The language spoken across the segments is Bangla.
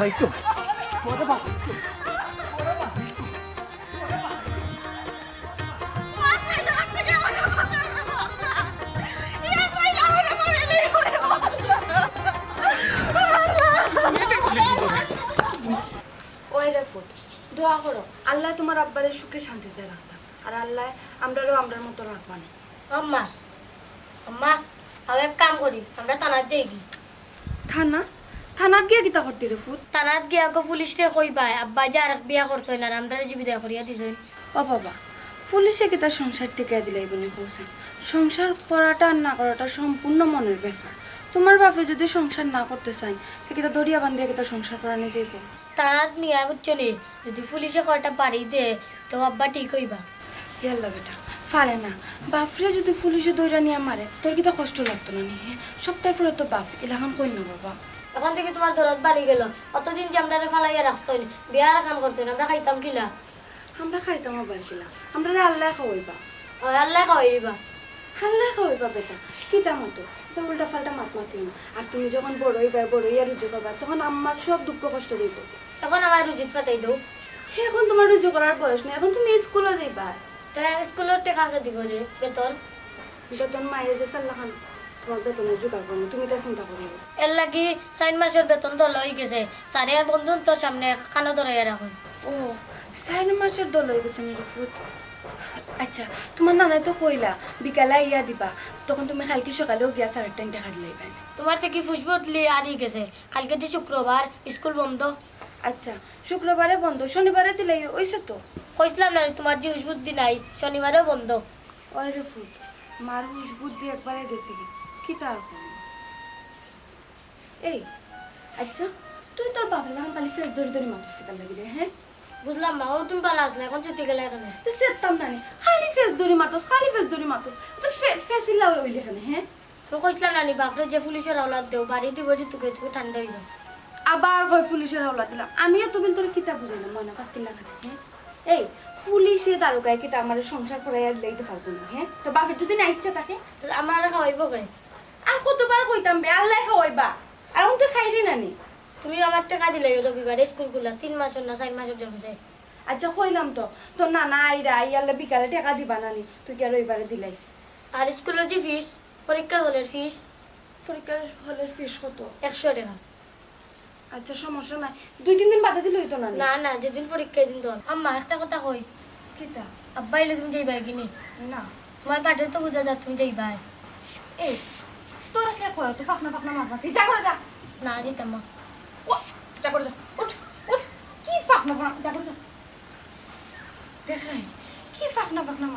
Itu. Ada apa? দোয়া করো আল্লাহ তোমার আব্বারে সুখে শান্তিতে রাখতা আর আল্লাহ আমরাও আমরার মতো রাখবা না। আম্মা আম্মা আমি এক কাম করি আমরা থানাত যাই কি থানাত গিয়া কিতা করতে রে ফুট? থানাত গিয়া গো পুলিশরে কইবা আব্বা যে আর বিয়া করতে না আমরা জীবিত করিয়া দিছেন। ও বাবা পুলিশে কিতা সংসার টিকা দিলাই বলে কৌছেন। সংসার করাটা আর না করাটা সম্পূর্ণ মনের ব্যাপার। তোমার বাপে যদি সংসার না করতে চান তো কিতা দরিয়া বান্ধিয়া কিতা সংসার করা নিয়ে যাইব। থানাত নিয়া বুঝছনি যদি পুলিশে কয়টা বাড়ি দে তো আব্বা ঠিক হইবা। ইয়াল্লা বেটা পারে না বাপরে যদি পুলিশে দইরা নিয়ে মারে তোর কিতা কষ্ট লাগতো না নি? সপ্তাহের পরে তো বাপ এলাকান কই না বাবা। এখন থেকে তোমার দরদ বাড়ি গেল অতদিন যে আমরা ফালাইয়া রাখছই বিয়ার কাম করতেন আমরা খাইতাম কিলা? আমরা খাইতাম আবার কিলা আমরা আল্লাহ খাওয়াইবা। আল্লাহ খাওয়াইবা আল্লাহ খাওয়াইবা বেটা কিতা মতো তো উল্টা পাল্টা মাত মাতিও না। আর তুমি যখন বড় হইয়া রুজু করবা তখন আমার সব দুঃখ কষ্ট দিব। এখন আমার রুজিত ফাটাই দেও। এখন তোমার রুজু করার বয়স নেই, এখন তুমি স্কুলে যাইবা। স্কুলের টাকা দিব যে বেতন বেতন মায়ের যে চাল্লা খান তোমার বেতনের জোগাড় করবো তুমি তা চিন্তা করবো। এর লাগি 4 মাসের বেতন দল হয়ে গেছে সারে বন্ধু তোর সামনে কানো ধরাইয়া রাখুন। ও 4 মাসের দল হয়ে গেছে নি ফুট। আচ্ছা তোমার নানাই তো কইলা বিকালে ইয়া দিবা তখন তুমি কালকে সকালেও গিয়া 4:30 টাকা দিলাই পাই। তোমার থেকে ফুসবতলি আড়ি গেছে কালকে যে শুক্রবার স্কুল বন্ধ। আচ্ছা শুক্রবারে বন্ধ শনিবারে দিলাই ওইসে তো কইছিলাম না তোমার যে হুসবুদ্ধি নাই শনিবারেও বন্ধ। ওই রে ফুট মার হুশ বুদ্ধি একবারে গেছে কি তার এই আচ্ছা তুই তোর বাপের লাগান খালি ফেস ধরে ধরে মাথা কেতাল লাগিলে। হ্যাঁ বুঝলাম মা ও তুমি ভালো আসলে এখন সেটি গেলে এখানে তো সেতাম না খালি ফেস ধরে মাতস তো ফেস ইলা ওইলে এখানে। হ্যাঁ তো কইছিলাম না বাপরে যে পুলিশের আওলাদ দেও বাড়ি দিব যে তুকে তুকে ঠান্ডা হইব। আবার কই পুলিশের হাওলা দিলাম আমিও তো বিল তোর কিতাব বুঝাইলাম মনে কাট কিলা খাতে। হ্যাঁ এই পুলিশে তারকায় কিতা আমার সংসার করাইয়া দিতে পারবো না। হ্যাঁ তো বাপের যদি না ইচ্ছা থাকে তো আমার খাওয়াইব কে? আর কতবার কইতাম বে আল্লাহ খাওয়াইবা আর তো খাই দি নানি। তুমি আমার টাকা দিলে রবিবারে স্কুল খুলা 3 মাসের না 4 মাসের জমা যায়। আচ্ছা কইলাম তো না না আইরা আইয়ালে বিকালে টাকা দিবা নানি তুই কি আর রবিবারে দিলাইস। আর স্কুলের যে ফিস পরীক্ষা হলের ফিস পরীক্ষার হলের ফিস কত? 100 টাকা। আচ্ছা সমস্যা নাই 2-3 দিন বাদে দিলে হইতো না? না না যেদিন পরীক্ষা দিন তো আম্মা একটা কথা কই কিতা? আব্বা এলে তুমি যাইবা কিনি? না তোমার বাড়িতে তো বুঝা যা তুমি যাইবা। এই তোরা কে কয় তো ফাকনা মারবা যা করে যা। না যেতাম মা যা করে যা উঠ কি ফাকনা যা করে যা। দেখ রাই কি ফাকনা মারনা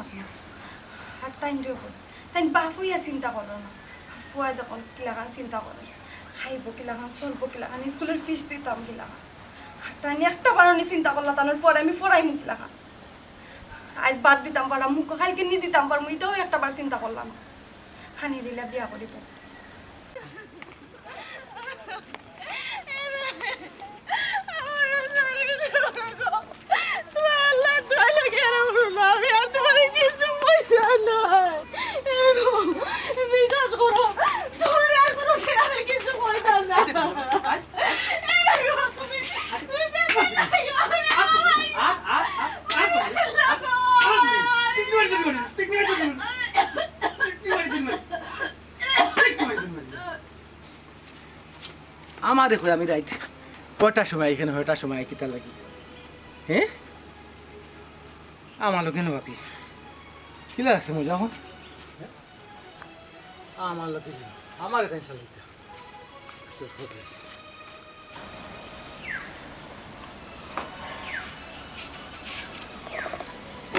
আর তাই বাপ হইয়া চিন্তা করো না আর ফুয়াই দেখুন কিলাখান চিন্তা করে খাইব কিলাখান চলবো কিলাখান স্কুলের ফিস দিতাম কিলাখান আর তাই একটা বারণি চিন্তা করলা তানোর পরে আমি ফরাইমু কিলাখান আজ বাদ দিতাম পারা মুখ খালকে নি দিতাম পার মুইটাও একটা বার চিন্তা করলাম হানি দিলা বিয়া করিব। আমার দেখো আমি রাইট কয়টার সময় এখানে কয়টার সময় কিতা লাগি। হ্যাঁ আমার লোক কেন বাপি কিলা আছে মজা এখন আমার লোক আমার এখানে চালু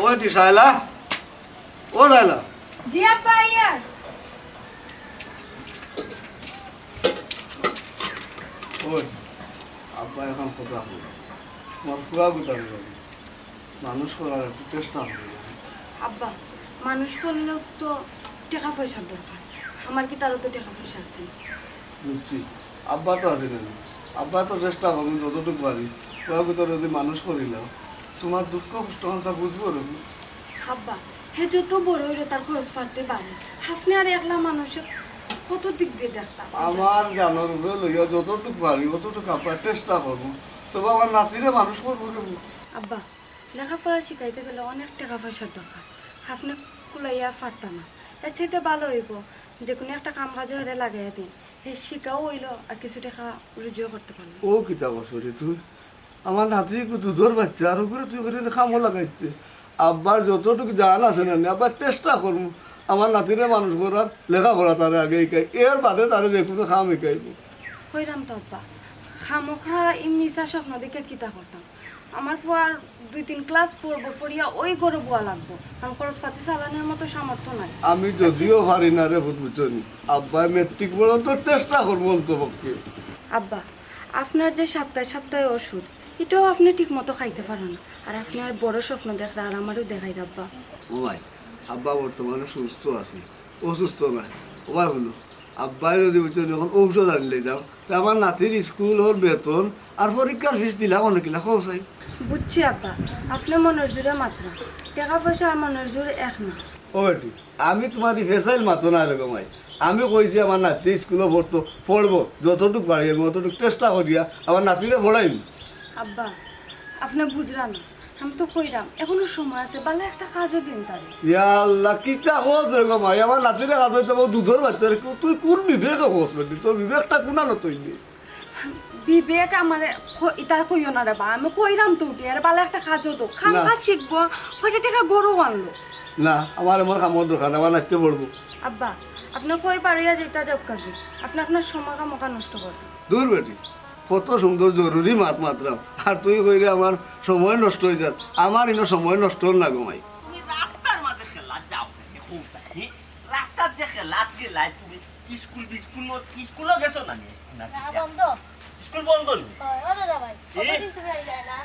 ও দিশাইলা ও রাইলা জি আব্বা আইয়া ওই আব্বা এখন কথা হলো আমার পুরা গুটার মানুষ করার একটু চেষ্টা হবে। আব্বা মানুষ করলেও তো টাকা পয়সার দরকার আমার কি তারও তো টাকা পয়সা আছে বুঝছি আব্বা তো আছে না আব্বা তো চেষ্টা করুন যতটুকু পারি কুয়া গুতার যদি মানুষ করিলাম তোমার দুঃখ কষ্ট তা বুঝবো রবি আব্বা হে যত বড় হইলে তার খরচ পাতে পারে আপনি আর একলা মানুষে কত দিক দিয়ে দেখতাম আমার জানার উপরে লইয়া যতটুকু পারি অতটুকু আব্বার চেষ্টা করবো তবে আমার নাতিরে মানুষ করবো রবি আব্বা লেখাপড়া শিখাইতে গেলে অনেক টাকা পয়সার দরকার আপনি কুলাইয়া পারতাম না এর চাইতে ভালো হইব যে কোনো একটা কাম কাজ হলে লাগাইয়া দিন হে শিখাও হইল আর কিছু টাকা রুজিও করতে পারলো ও কিতা বছরে তুই আমার নাতি দুধর বাচ্চা আর উপরে তুই করে খামো লাগাইতে আব্বার যতটুকু জান আছে না আবার চেষ্টা করবো আমার নাতিরে মানুষ করার লেখাপড়া তারে আগে শিখাই এর বাদে তারে যে কোনো খাম শিখাইব কইরাম তো আব্বা খামোখা ইমিসা স্বপ্ন দেখে কিতা করতাম আমার ফুয়ার 2-3 ক্লাস 4 ফরিয়া ওই গরু বোয়া লাগবো কারণ খরচ পাতি চালানোর মতো সামর্থ্য নাই আমি যদিও পারি না রে বুঝবুঝনি আব্বাই মেট্রিক পর্যন্ত চেষ্টা করবো অন্তপক্ষে আব্বা আপনার যে সপ্তাহে সপ্তাহে ওষুধ এটাও আপনি ঠিক মতো খাইতে পারেন না আর আপনি আর বড় স্বপ্ন দেখলে আর আমারও দেখাই আব্বা ও ভাই আব্বা বর্তমানে সুস্থ আছে অসুস্থ নয় ও ভাই বলো আব্বাই যদি বুঝছেন যখন ঔষধ আনলে যাও তা আমার নাতির স্কুল ওর বেতন আর পরীক্ষার ফিস দিলাম অনেকগুলা খরচাই বুঝছি আব্বা আপনার মনের জোরে মাত্র টাকা পয়সা আর মনের জোরে এক না ও বেটি আমি তোমার ফেসাইল মাতো না এরকম ভাই আমি কইছি আমার নাতি স্কুলে পড়বো যতটুকু পারি আমি অতটুকু চেষ্টা করিয়া আমার নাতিরে পড়াইম আব্বা আপনি বুঝরা না আমি তো কইরাম এখনো সময় আছে ভালো একটা কাজও দিন তারে ইয়া আল্লাহ কিতা হোস এরকম ভাই আমার নাতিরে কাজ হইতে দুধর বাচ্চা তুই কোন বিবেকে হোস বেটি তোর বিবেকটা কোনা না তুই বিবেক আমার ইটা কইও না রে বা আমি কইরাম তো উঠি আর ভালো একটা কাজও তো খাম না। কাজ শিখবো কয়টা টাকা গরু আনলো না আমার এমন কামড় দরকার আমার নাচতে পড়বো আব্বা আপনি কই পারিয়া যেটা যাও কাকি আপনি আপনার সময় কামকা নষ্ট করবেন দূর বেটি কত সুন্দর জরুরি মাত মাত্রাম আর তুই কইলে আমার সময় নষ্ট হয়ে যাত আমার ইনো সময় নষ্ট না গমাই তুমি রাস্তার মাঝে খেলা যাও রাস্তার যে খেলাত গেলাই তুমি স্কুলও গেছো না বন্ধ স্কুল বন্ধ নি ও দাদা ভাই কতদিন তুমি আইলা না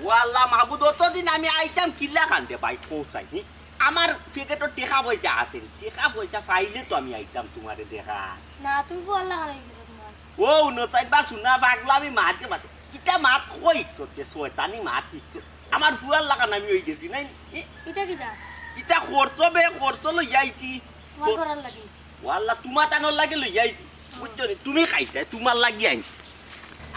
ওয়াল্লা মাহবুদ অতদিন আমি আইতাম কিল্লা কান্দে ভাই পৌঁছাই আমার পেকেটও টেকা পয়সা আছে টেকা পয়সা পাইলে তো আমি আইতাম তোমারে দেখা না তুমি ফুয়াল্লা হারাই গেছো তোমার ও নচাই বা শুনা পাগলা আমি মাতে মাতে কিটা মাত কই ইচ্ছতে শয়তানি মাত ইচ্ছ আমার ফুয়ার লাগা আমি হয়ে গেছি নাই এটা কিটা ইটা খরচ লই আইছি তোমার করার লাগি ওয়াল্লা তোমার টানোর লাগে লই আইছি বুঝছো নি তুমি খাইছে তোমার লাগি আইছি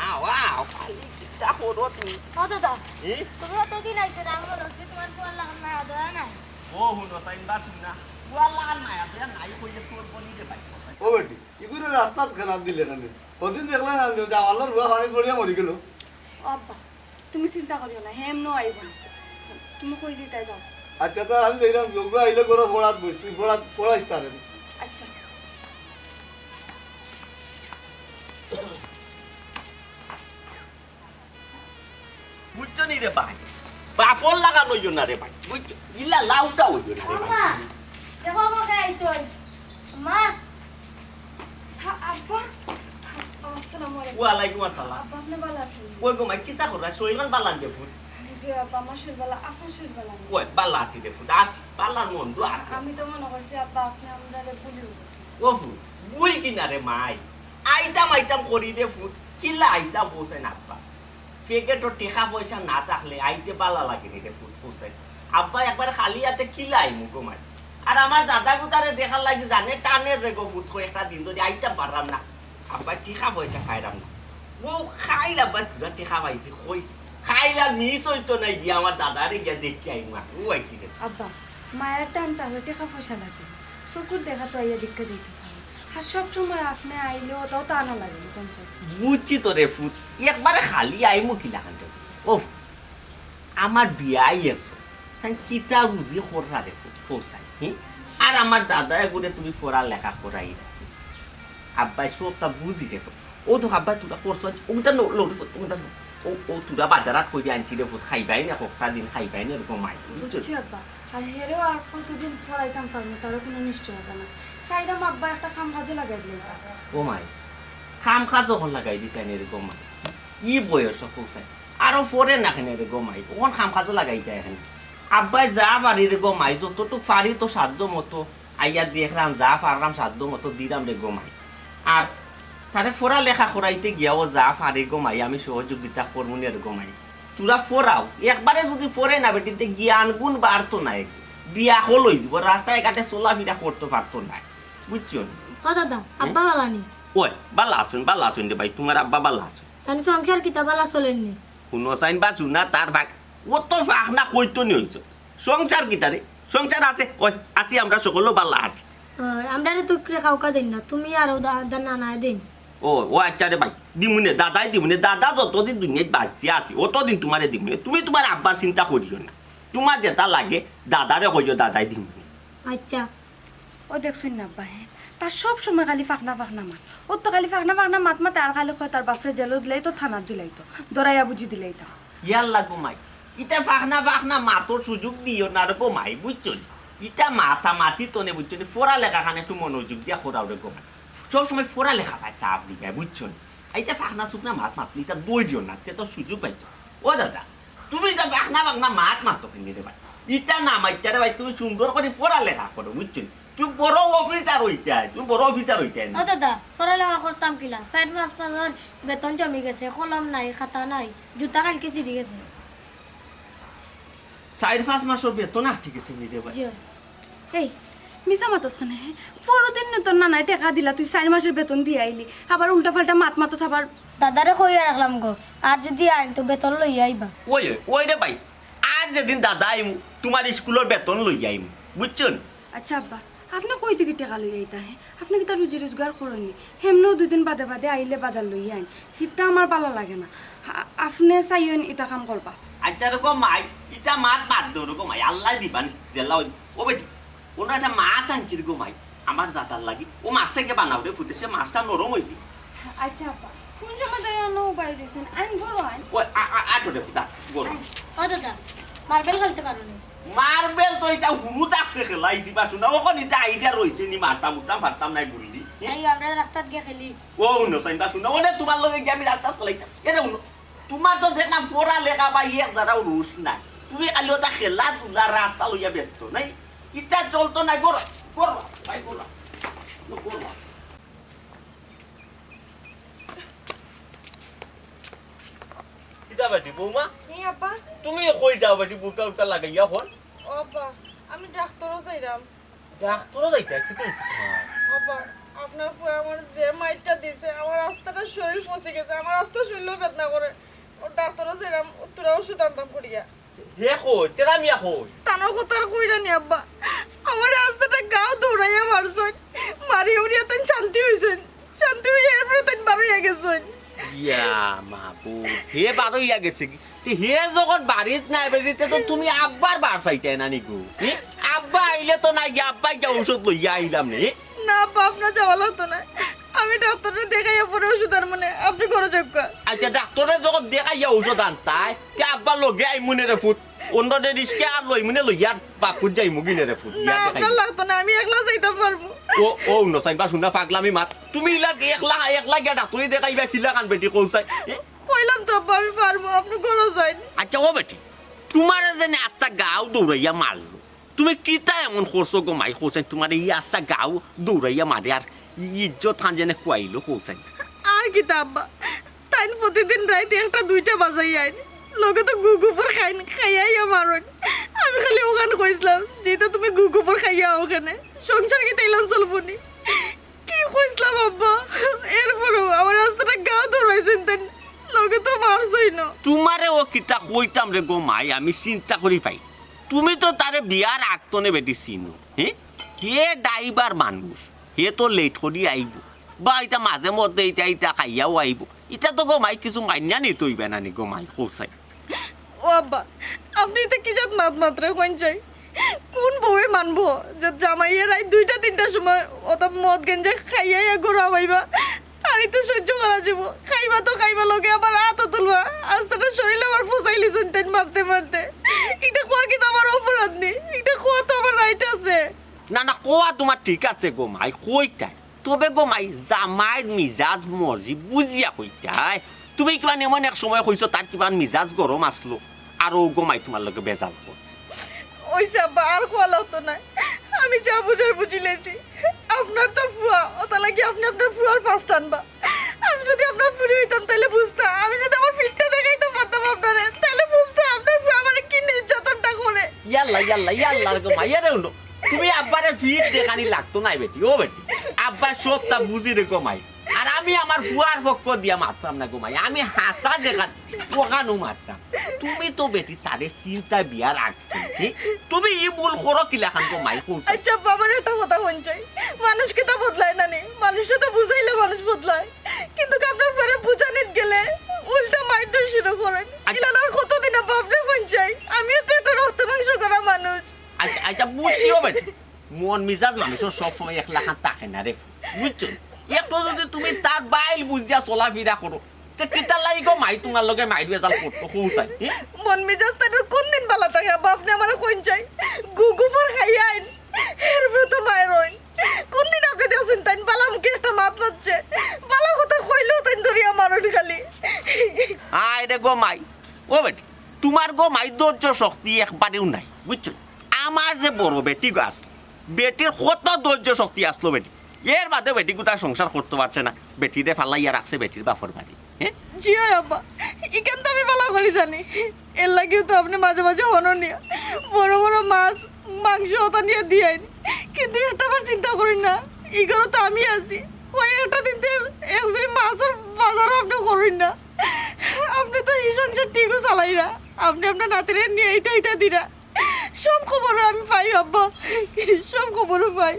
আও আও খালি চিন্তা করো তুমি ও দাদা এ তুমি অতদিন আইছো না আমি বলছি তোমার ফুয়াল্লা না দয়া নাই ও হুন সাইন বা শুনা ওয়াল্লা মায়া তো নাই কইলে তোর বনি দে ভাই ও বেটি ইগুলো রাস্তাত খানা দিলে কেন কদিন দেখলে না জামালার রুয়া পানি পড়িয়া মরি গেল আব্বা তুমি চিন্তা করিও না হেমনো আইব না তুমি কই দিতে যাও আচ্ছা তার আমি দেখলাম যোগ্য আইলে করে পড়াত বসছি পড়াই তারে আচ্ছা বুঝছো নি রে ভাই বাপর লাগা লইও না রে ভাই বুঝছো ইলা লাউটা হইও না রে মা ভাই দেখো গো খাইছো মা আব্বা আসসালামু আলাইকুম ওয়ালাইকুম আসসালাম আব্বা আপনি ভালো আছেন ওই গো মাই কিতা করা শরীর বালান দে ফুট জি আব্বা আমার শরীর ভালো আপনার শরীর ভালো নেই। ওই বালা আছি দে ফুট আছি বালার মন দু আছে আমি তো মনে করছি আব্বা আপনি আমরা ভুলে গেছি ও ফুট বুঝছি না রে মাই আইতাম করি দে ফুট কিলা আইতাম পৌঁছাই না আব্বা পেকেটও টেকা পয়সা না থাকলে আইতে বালা লাগে নি রে ফুট পৌঁছাই আব্বা একবার খালি হাতে কিলা আইমু গো মাই আর আমার দাদা গুতারে দেখার লাগি জানে টানের রে গো ফুট একটা দিন যদি আইতাম পারলাম না আব্বা টেকা পয়সা খাইলাম না ও খাইলা বা তুরা টেকা পাইছি কই খাইলা মিস হইতো নাই গিয়ে আমার দাদারে গিয়া দেখি আইমা ও আইছি রে আব্বা মায়ের টান তাহলে টাকা পয়সা লাগে চকুর দেখা তো আইয়া দেখতে দেখতে পারে আর সবসময় আপনি আইলেও তাও তা না লাগে পঞ্চায়েত বুঝছি তো রে ফুট একবারে খালি আইমু কিলা কান্দ ও আমার বিয়াই আছে তাই কিতা বুঝি খররা রে ফুট পৌঁছাই আর আমার দাদা এগুলো তুমি পড়া লেখা করাই আব্বাই সবটা বুঝি রে ফুট ও তো আব্বাই তোরা করছো ওটা লোড ফুট ওটা ও তোরা বাজারাত কই আনছি রে ফুট খাইবাই না কটা দিন খাইবাই না এরকম মাই বুঝছো বুঝছি আব্বা আর হেরেও আর কতদিন ফলাইতাম পারবো তারও কোনো নিশ্চয় হবে না সাইডাম আব্বা একটা কাম কাজে লাগাই দিলেন ও মাই খাম খা যখন লাগাই দিতেন এরকম মাই ই বয়স পৌঁছাই আরো পরে না কেন রে গমাই কখন খাম কাজও লাগাই দেয় এখানে আব্বাই যা পারি রে গমাই যতটুক পারি তো সাধ্য মতো আইয়া দেখলাম যা পারলাম সাধ্য মতো দিলাম রে গোমাই আর তারে ফোরা লেখা করাইতে গিয়াও যা পারে গোমাই আমি সহযোগিতা করবো রে গোমাই তোরা ফোরাও একবারে যদি ফোরে না বেটিতে জ্ঞান গুণ বাড়তো না বিয়া হল হয়ে যাব রাস্তায় ঘাটে চলাফেরা করতে পারতো না বুঝছো ও দাদা আব্বা বালানি ওই বালা আসুন রে ভাই তোমার আব্বা বালা আসুন তাহলে সংসার কিতা বালা চলেননি শুনো চাইন বা শুনা তার ভাগ ও তো ভাগ না কইতো নি হইছ সংসার কিতারে সংসার আছে ওই আছি আমরা সকলেও বালা আছি আমরা তুকরে কাউকা দিন না তুমি আর দাদা নানা দিন ও আচ্ছা রে ভাই দিমুনে দাদাই দিমুনে দাদা যতদিন দুনিয়ায় বাঁচি আছি অতদিন তোমারে দিমুনে তুমি তোমার আব্বার চিন্তা করিও না তোমার যেটা লাগে দাদারে কইও দাদাই দিমুনে আচ্ছা ও দেখছেন না আব্বা হ্যাঁ তার সব সময় খালি ফাঁকনা মাত ও তো খালি ফাঁকনা মাত মাতে আর খালি কয় তার বাপরে জেলত দিলাই তো থানাত দিলাই তো দরাইয়া বুঝি দিলাই তো ইয়ার লাগো মাই ইটা ফাঁকনা মাতর সুযোগ দিও না রে মাই বুঝছো ইটা মাথা মাতি তনে বুঝছো ফোরা লেখা খানে একটু মনোযোগ দিয়া ফোরাও রে মাই সব সময় ফোরা লেখা পায় চাপ দিকে বুঝছো এইটা ফাঁকনা চুকনা মাত মাতলি এটা দই দিও না তে তো সুযোগ পাইতো ও দাদা তুমি যা ফাঁকনা মাত মাতো কিনে রে ভাই ইটা না মাইটা রে ভাই তুমি সুন্দর করে ফোরা লেখা করো বুঝছো তুমি বড় অফিসার হইতে তুমি বড় অফিসার হইতে ও দাদা পড়ালেখা করতাম কিলা 4 মাস পর বেতন জমি গেছে কলম নাই খাতা নাই জুতা কালকে চিড়ি গেছে 4-5 মাসের বেতন ঠিক আছে নিতে ভাই জি এই মিছা মাতস কেন হ্যাঁ পরদিন তোর নানাই টাকা দিলা তুই 4 মাসের বেতন দিয়ে আইলি আবার উল্টা পাল্টা মাতস আবার দাদারে কইয়া রাখলাম গো আর যদি আইন তো বেতন লই আইবা ওই রে ভাই আর যেদিন দাদা আইমু তোমার স্কুলের বেতন লই আইমু বুঝছেন আচ্ছা আব্বা আপনি কই থেকে টাকা লই আইতা হ্যাঁ আপনি কি তার রুজি রোজগার করেননি হেমনেও 2 দিন বাদে আইলে বাজার লই আইন হিতা আমার ভালো লাগে না আপনি চাইয়েন এটা কাম করবা আচ্ছা রকম মাই ইটা মাত বাদ দো রকম মাই আল্লাহ দিবান জেলা ও বেটি কোনো একটা মাছ আনছি গো মাই আমার দাদার লাগি ও মাছটাকে বানাও রে ফুটেছে মাছটা নরম হয়েছে আচ্ছা আব্বা কোন সময় ধরে অন্য উপায় রয়েছেন আইন বড় আইন ওই আটোরে ফুটা গরম ও দাদা মার্বেল খেলতে পারো না মার্বেল তো এটা হুরু থাকতে খেলাইছি বা শোনা ওখন এটা আইডিয়া রয়েছে নি মারতাম উঠতাম ফারতাম নাই গুলি এই আমরা রাস্তাত গিয়ে খেলি ও উনো সাইন বা শোনা ওনে তোমার লগে গিয়ে আমি রাস্তা চলাইতাম এটা উনো তোমার তো দেখলাম ফোরা লেখা বা এক যারাও রুশ নাই তুমি খালি ওটা খেলা তুলা রাস্তা লইয়া ব্যস্ত নাই ইটা চলতো না গর গর ভাই গর গর কিটা বেটি বৌমা নি আব্বা তুমি কই যাও বেটি বুটা উটা লাগাইয়া হল ও আব্বা আমি ডাক্তারও যাইরাম ডাক্তারও যাইতা কি কইছ আব্বা আপনার ফুয়া আমার যে মাইটটা দিছে আমার রাস্তাটা শরীর ফসে গেছে আমার রাস্তা শরীরও বেদনা করে ও ডাক্তারও যাইরাম তোরা ওষুধ আনতাম করিয়া হে কই তেরা মিয়া কই তানো কথার কইরা নি আব্বা আমার রাস্তাটা গাও দৌড়াইয়া মারছন মারি উড়িয়া তাই শান্তি হইছেন শান্তি হইয়া এরপরে তাই বাড়িয়া গেছেন ইয়া মাবু হে বারো ইয়া গেছে কি তে হে যখন বাড়িত নাই বেরিতে তো তুমি আব্বার বার চাইতে না নিকু আব্বা আইলে তো নাই গিয়ে আব্বা গিয়ে ঔষধ লইয়া আইলাম নে না আব্বা আপনার যাওয়া লাগতো না আমি ডাক্তারে দেখাইয়া পরে ওষুধ আর মানে আপনি ঘরে যোগ্য আচ্ছা ডাক্তারে যখন দেখাইয়া ঔষধ আনতাই তে আব্বা লগে আইমুনে রে ফুট অন্যদের রিস্কে আর লইমুনে লইয়া বাকুর যাইমু কিনে রে ফুট না আপনার লাগতো না আমি একলা যাইতে পারবো ও নসাই বা শুনা পাগলামি মাত তুমি একলা গিয়া ডাক্তারি দেখাইবা কিলা কান বেটি কৌসাই কইলাম তো আব্বা আমি পারবো আপনি ঘরে যাইন আচ্ছা ও বেটি তোমার যে আস্তা গাও দৌড়াইয়া মারলো তুমি কিতা এমন করছো গো মাই কৌসাই তোমার এই আস্তা গাও দৌড়াইয়া মারে আর ইজ্জত খান যেনে খুয়াইলো কৌসাই আর কি তা আব্বা তাই প্রতিদিন রাইতে 1-2টা বাজাই আইন লগে তো গুগুপুর খাইয়াই আমারন আমি খালি ওখানে কইছিলাম যেটা তুমি গুগুপুর খাইয়া ওখানে সংসার কি তাইলাম চলবনি কি কইছিলাম আব্বা এরপরও আমার রাস্তাটা গাও দৌড়াইছেন তাই লগে তো মারছই না তোমারে ও কিতা কইতাম রে গো মাই আমি চিন্তা করি পাই তুমি তো তারে বিয়ার আগতনে বেটি চিনো হে ড্রাইভার মানুষ হে তো লেট করি আইব বা এটা মাঝে মধ্যে এটা খাইয়াও আইব এটা তো গো মাই কিছু মাইনা নি তৈবে না নি গো মাই কৌসাই ও আব্বা আপনি তো কি জাত মাত্রা কইন চাই কোন বউয়ে মানবো যে জামাইয়ের রাত 2টা-3টার সময় ওটা মদ গেঞ্জে খাইয়াই গরু আমাইবা আর তো সহ্য করা যাব খাইবা তো খাইবা লগে আবার হাতও তুলবা আস্তাটা শরীরে আমার ফুসাইলি শুনতেন মারতে মারতে এটা কোয়া কি আমার অপরাধ নেই এটা কোয়া তো আমার রাইট আছে না কোয়া তোমার ঠিক আছে গো মাই কইতাই তবে গো মাই জামাইর মিজাজ মর্জি বুঝিয়া কইতাই তুমি কিবা এমন এক সময় কইছো তার কিবা মিজাজ গরম আসলো আর ও গো মাই তোমার লগে বেজাল করছে ওইসা আর কোয়া লাগতো না আমি যা বুঝার বুঝি লেছি আপনার তো ফুয়া ওটা লাগি আপনি আপনার ফুয়ার ফার্স্ট আনবা আমি যদি আপনার ফুরি হইতাম তাহলে বুঝতাম আমি যদি আমার ফিটটা দেখাইতে পারতাম আপনারে তাহলে বুঝতাম আপনার ফুয়া আমার কি নির্যাতনটা করে ইয়াল্লা গো মাইয়া রে উনো তুমি আব্বারে ফিট দেখানি লাগতো নাই বেটি ও বেটি আব্বা সব তা বুঝি রে গো মাই আর আমি আমার বুয়ার পক্ষ দিয়া মারতাম না গো মাই আমি হাসা যেখান ওখানো মারতাম তুমি তো বেটি তারে চিন্তা বিয়ার রাখতে তুমি ই মূল করো কিলাখান গো মাই কইছ আচ্ছা বাবার একটা কথা কোন চাই মানুষকে তো বদলায় না নে মানুষকে তো বুঝাইলে মানুষ বদলায় কিন্তু আপনার পরে বুঝানিত গেলে উল্টা মারতে শুরু করেন ইলালার কতদিন আপনি কোন চাই আমিও তো একটা রক্ত মাংস করা মানুষ আচ্ছা বুঝছিও বেটি মন মিজাজ মানুষের সবসময় একলাখান থাকে না রে বুঝছো একটু যদি তুমি তার বাইল বুঝিয়া চলাফেরা করো তে কিতা লাগি গো মাই তোমার লগে মাইর বেজাল করতো কৌচাই মন মেজাজ তার কোন দিন বালা থাকে আব্বা আপনি আমার কোন চাই গুগুপর খাইয়া আইন এরপরে তো মায়ের হইন কোন দিন আপনি দেখছেন তাই বালা মুখে একটা মাত মারছে বালা কথা কইলেও তাই ধরিয়া মারুন খালি আয় রে গো মাই ও বেটি তোমার গো মাই ধৈর্য শক্তি একবারেও নাই বুঝছো আমার যে বড় বেটি গাছ বেটির কত ধৈর্য শক্তি আসলো বেটি এর বাদে বেটি কোথা সংসার করতে পারছে না বেটিরে ফালাইয়া রাখছে বেটির বাপর বাড়ি হ্যাঁ জি হয় আব্বা ইখান তো আমি বালা করে জানি এর লাগেও তো আপনি মাঝে মাঝে হননিয়া বড় বড় মাছ মাংস ওটা নিয়ে দিয়েন কিন্তু একটা বার চিন্তা করেন না ইগরো তো আমি আছি কই একটা দিন একদিন মাছের বাজারও আপনি করেন না আপনি তো এই সংসার ঠিকও চালাই না আপনি আপনার নাতিরে নিয়ে এইটা দিরা সব খবরও আমি পাই আব্বা সব খবরও পাই